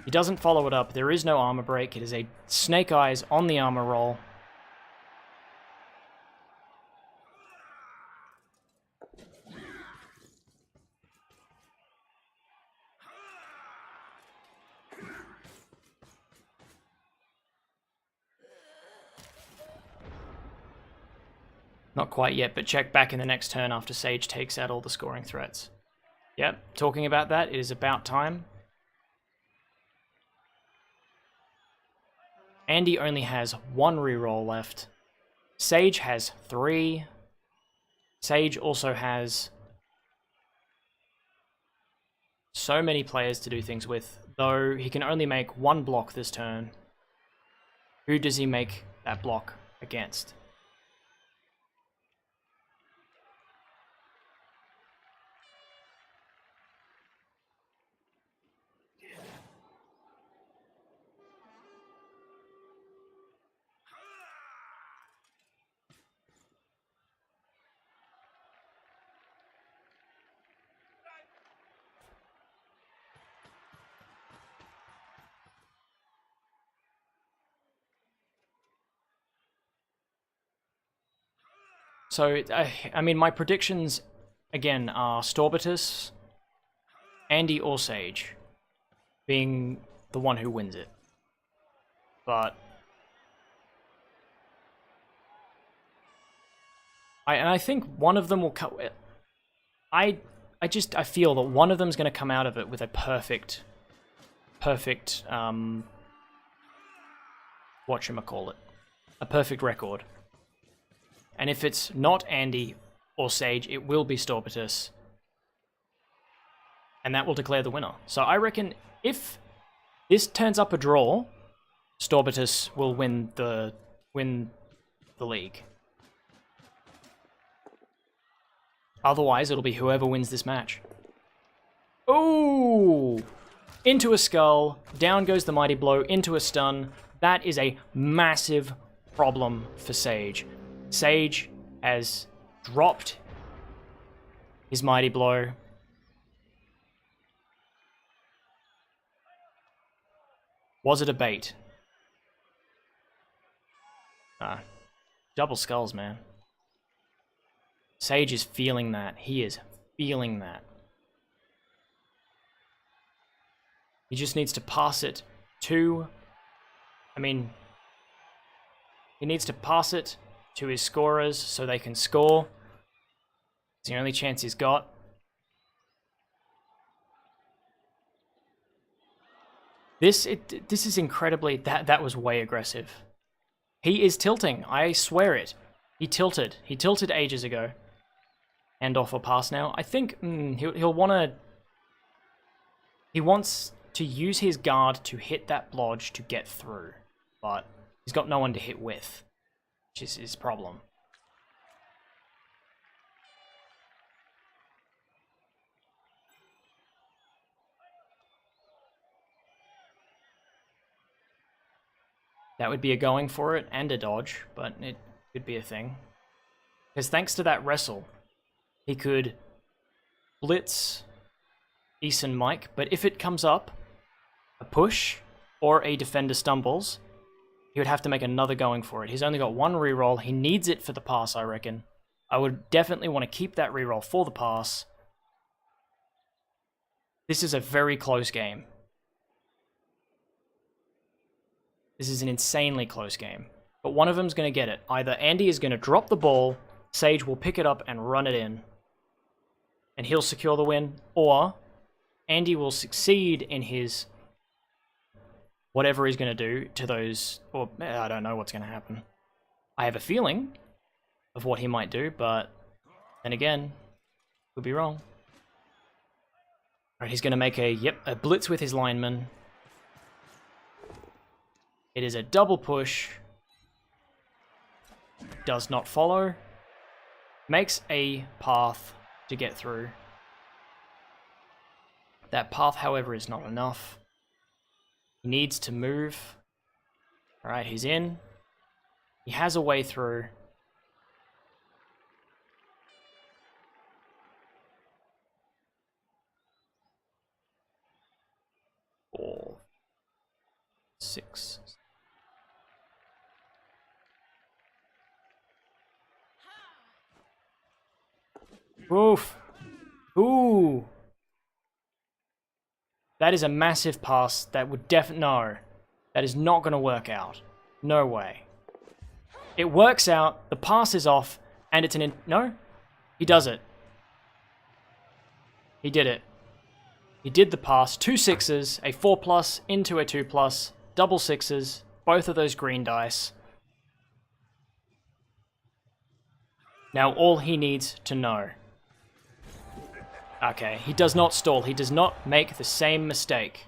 He doesn't follow it up. There is no armor break. It is a Snake Eyes on the armor roll. Not quite yet, but check back in the next turn after Sage takes out all the scoring threats. Yep, talking about that, it is about time. Andy only has 1 reroll left. Sage has 3. Sage also has so many players to do things with, though he can only make 1 block this turn. Who does he make that block against? So, I mean, my predictions, again, are Storbitus, Andy, or Sage being the one who wins it. But I think one of them will come. I feel that one of them's going to come out of it with a perfect whatchamacallit, a perfect record. And if it's not Andy or Sage, it will be Storbitus, and that will declare the winner. So I reckon if this turns up a draw, Storbitus will win the league. Otherwise, it'll be whoever wins this match. Ooh! Into a skull, down goes the mighty blow, into a stun. That is a massive problem for Sage. Sage has dropped his mighty blow. Was it a bait? Double skulls, man. Sage is feeling that. He is feeling that. He just needs to pass it to... I mean... He needs to pass it to his scorers so they can score. It's the only chance he's got. This is incredibly... That was way aggressive. He is tilting. I swear it. He tilted. He tilted ages ago. Hand off or pass now. I think he'll want to... He wants to use his guard to hit that blodge to get through. But he's got no one to hit with, which is his problem. That would be a going for it and a dodge, but it could be a thing. Because thanks to that wrestle, he could blitz Eason Mike, but if it comes up, a push or a defender stumbles, he would have to make another going for it. He's only got one reroll. He needs it for the pass, I reckon. I would definitely want to keep that reroll for the pass. This is a very close game. This is an insanely close game. But one of them's going to get it. Either Andy is going to drop the ball, Sage will pick it up and run it in, and he'll secure the win, or Andy will succeed in his whatever he's going to do to those, or I don't know what's going to happen. I have a feeling of what he might do, but then again, could be wrong. Alright, he's going to make a blitz with his lineman. It is a double push. Does not follow. Makes a path to get through. That path, however, is not enough. He needs to move. Alright, he's in. He has a way through. Four, 6. Oof. Ooh. That is a massive pass that would no. That is not going to work out. No way. It works out, the pass is off, and it's no? He does it. He did it. He did the pass. 2 6s, a 4+ into a 2+, double 6s, both of those green dice. Now all he needs to know. Okay, he does not stall. He does not make the same mistake.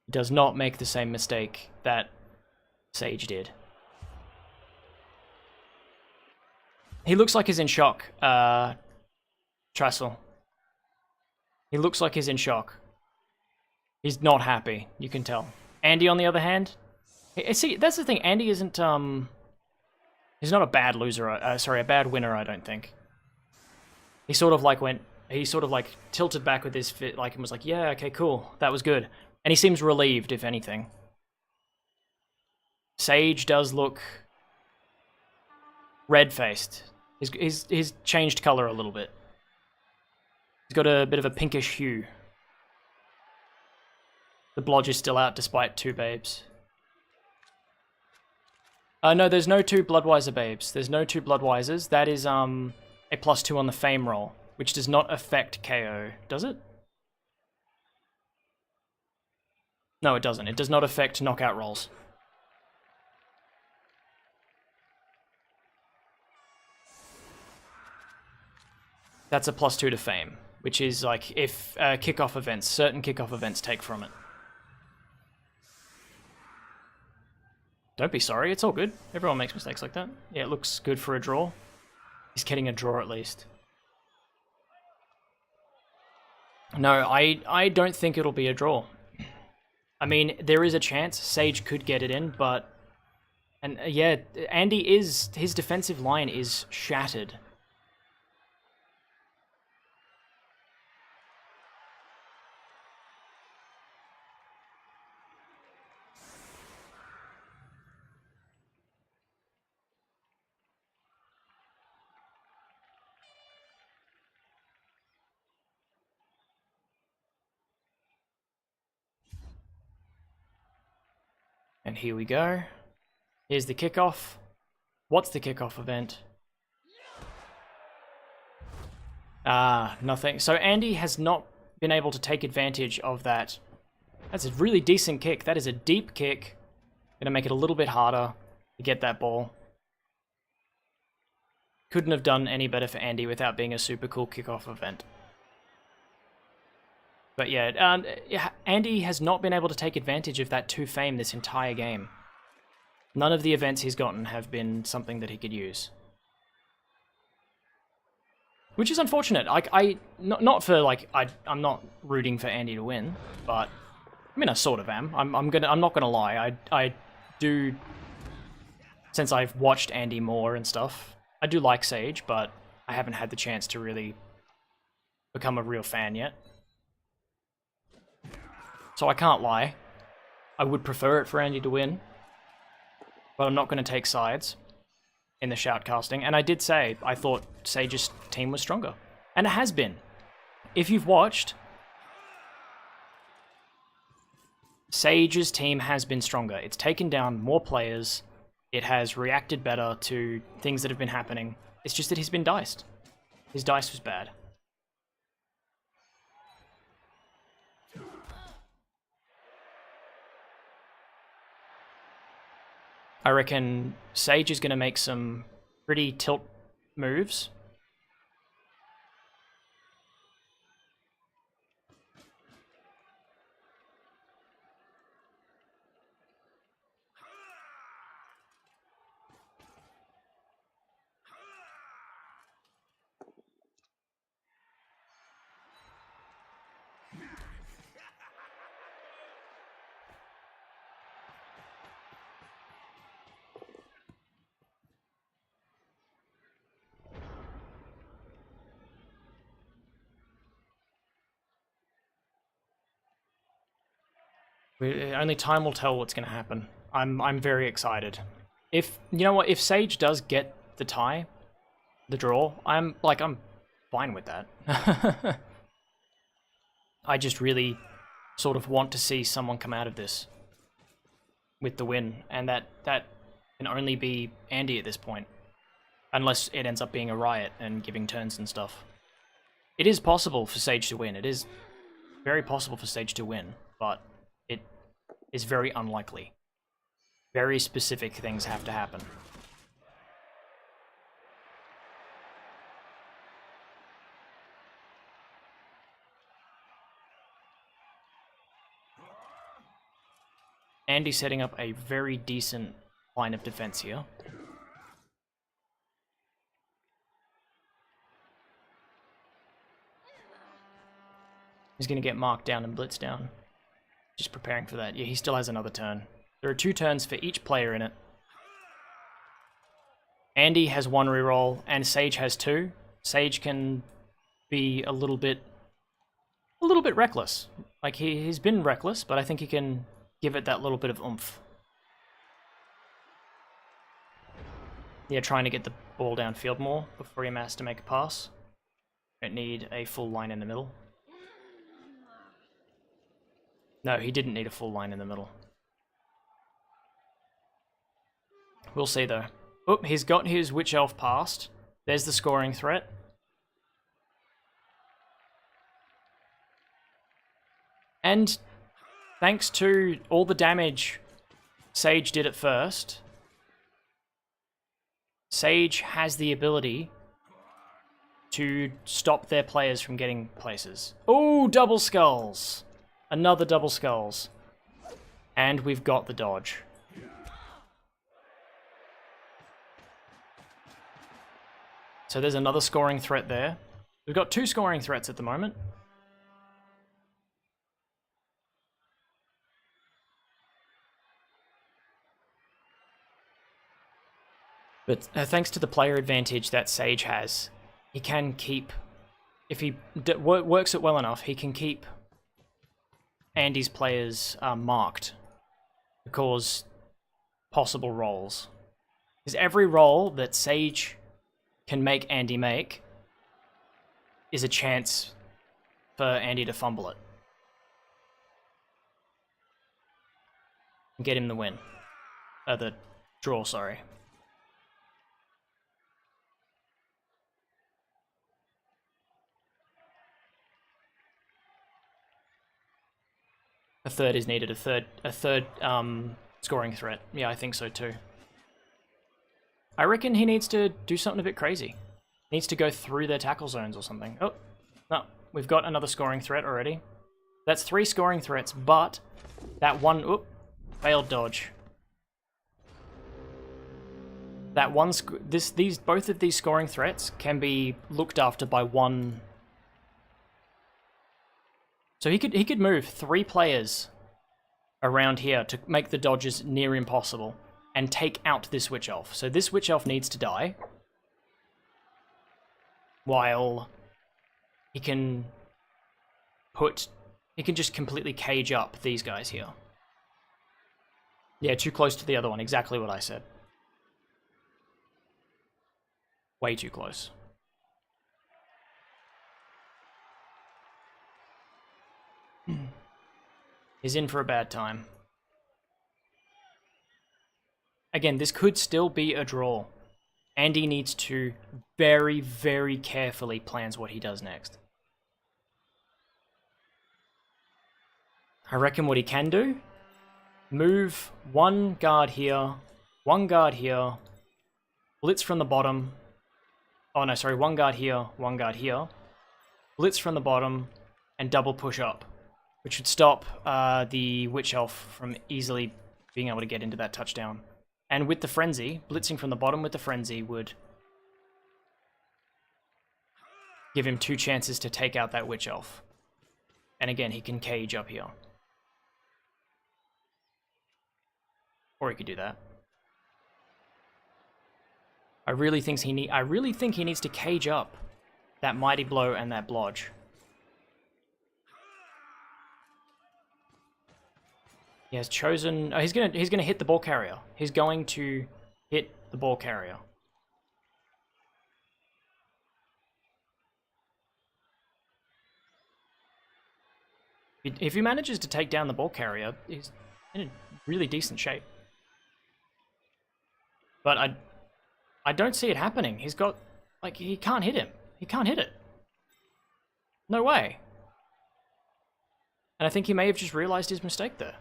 He does not make the same mistake that Sage did. He looks like he's in shock, Trestle. He looks like he's in shock. He's not happy, you can tell. Andy, on the other hand, see, that's the thing. Andy isn't, he's not a bad loser, sorry, a bad winner, I don't think. He sort of like tilted back with his fit, like, and was like, yeah, okay, cool, that was good. And he seems relieved, if anything. Sage does look red-faced. He's changed color a little bit. He's got a bit of a pinkish hue. The blodge is still out despite 2 babes. No, there's no 2 Bloodwiser babes. There's no 2 Bloodwisers. That is a +2 on the fame roll, which does not affect KO, does it? No, it doesn't. It does not affect knockout rolls. That's a +2 to fame, which is like if kickoff events, certain kickoff events take from it. Don't be sorry, it's all good. Everyone makes mistakes like that. Yeah, it looks good for a draw. He's getting a draw at least. No, I don't think it'll be a draw. I mean, there is a chance Sage could get it in, but... And yeah, his defensive line is shattered. And here we go. Here's the kickoff. What's the kickoff event? Nothing. So Andy has not been able to take advantage of that. That's a really decent kick. That is a deep kick. Gonna make it a little bit harder to get that ball. Couldn't have done any better for Andy without being a super cool kickoff event. But yeah, Andy has not been able to take advantage of that 2 fame this entire game. None of the events he's gotten have been something that he could use. Which is unfortunate. Not for like, I'm not rooting for Andy to win, but I mean, I sort of am. I'm not gonna lie. I do, since I've watched Andy more and stuff, I do like Sage, but I haven't had the chance to really become a real fan yet. So I can't lie. I would prefer it for Andy to win, but I'm not going to take sides in the shoutcasting. And I did say I thought Sage's team was stronger, and it has been. If you've watched, Sage's team has been stronger. It's taken down more players. It has reacted better to things that have been happening. It's just that he's been diced. His dice was bad. I reckon Sage is going to make some pretty tilt moves. Only time will tell what's going to happen. I'm very excited. If you know what, if Sage does get the tie, the draw, I'm fine with that. I just really sort of want to see someone come out of this with the win, and that can only be Andy at this point, unless it ends up being a riot and giving turns and stuff. It is possible for Sage to win. It is very possible for Sage to win, but it is very unlikely. Very specific things have to happen. Andy setting up a very decent line of defense here. He's going to get marked down and blitzed down. Just preparing for that. Yeah, he still has another turn. There are 2 turns for each player in it. Andy has 1 reroll, and Sage has 2. Sage can be a little bit reckless. Like, he's been reckless, but I think he can give it that little bit of oomph. Yeah, trying to get the ball downfield more before he has to make a pass. Don't need a full line in the middle. No, he didn't need a full line in the middle. We'll see, though. Oh, he's got his Witch Elf past. There's the scoring threat. And thanks to all the damage Sage did at first, Sage has the ability to stop their players from getting places. Oh, double skulls! Another double skulls. And we've got the dodge. So there's another scoring threat there. We've got 2 scoring threats at the moment. But thanks to the player advantage that Sage has, he can keep, if he works it well enough, he can keep Andy's players marked to cause possible rolls. Because every roll that Sage can make Andy make is a chance for Andy to fumble it. And get him the win. The draw, sorry. A third is needed, a third scoring threat. Yeah, I think so too. I reckon he needs to do something a bit crazy. Needs to go through their tackle zones or something. Oh, no, we've got another scoring threat already. That's 3 scoring threats, but that one, failed dodge. That one, both of these scoring threats can be looked after by one. So he could move 3 players around here to make the dodges near impossible and take out this Witch Elf. So this Witch Elf needs to die, while he can just completely cage up these guys here. Yeah, too close to the other one, exactly what I said. Way too close. He's in for a bad time. Again, this could still be a draw. Andy needs to very, very carefully plans what he does next. I reckon what he can do, move 1 guard here, 1 guard here, blitz from the bottom. Oh no, sorry, 1 guard here, 1 guard here, blitz from the bottom, and double push up, which would stop the Witch Elf from easily being able to get into that touchdown. And with the Frenzy, blitzing from the bottom with the Frenzy would give him 2 chances to take out that Witch Elf. And again, he can cage up here. Or he could do that. I really think he needs to cage up that Mighty Blow and that Blodge. He has chosen. Oh, he's gonna hit the ball carrier. He's going to hit the ball carrier. If he manages to take down the ball carrier, he's in a really decent shape. But I don't see it happening. He's got, like, he can't hit him. He can't hit it. No way. And I think he may have just realized his mistake there.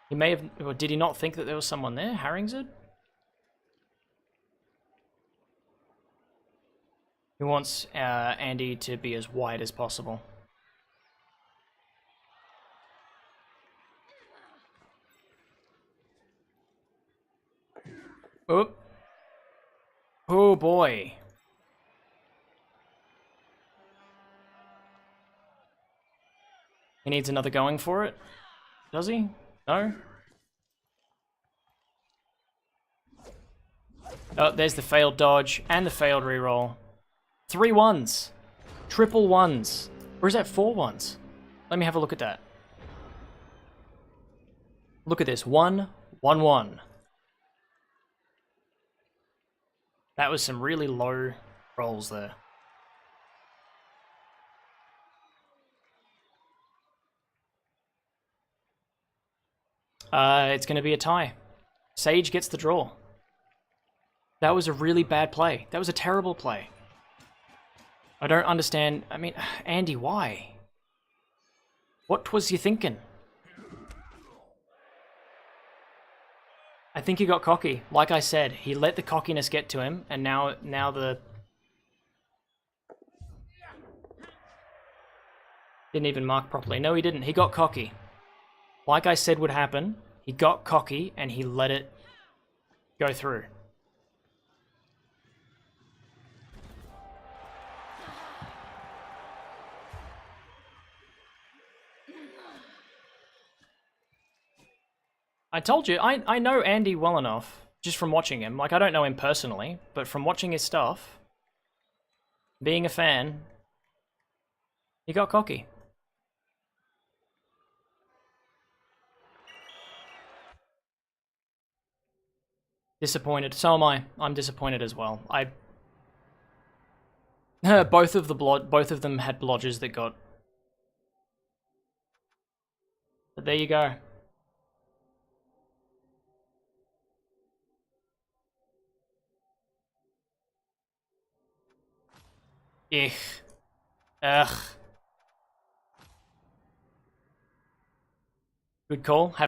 He may have, or did he not think that there was someone there? Haringzard? He wants Andy to be as wide as possible. Oh. Oh boy. He needs another going for it. Does he? No? Oh, there's the failed dodge and the failed reroll. 3 ones. Triple ones. Or is that 4 ones? Let me have a look at that. Look at this. 1, 1, 1. That was some really low rolls there. It's going to be a tie. Sage gets the draw. That was a really bad play. That was a terrible play. I don't understand. I mean, Andy, why? What was you thinking? I think he got cocky. Like I said, he let the cockiness get to him, and now the... Didn't even mark properly. No, he didn't. He got cocky. Like I said would happen, he got cocky, and he let it go through. I told you, I know Andy well enough, just from watching him. Like, I don't know him personally, but from watching his stuff, being a fan, he got cocky. Disappointed. So am I. I'm disappointed as well. Both of them had blodgers that got... But there you go. Ich. Ugh. Good call.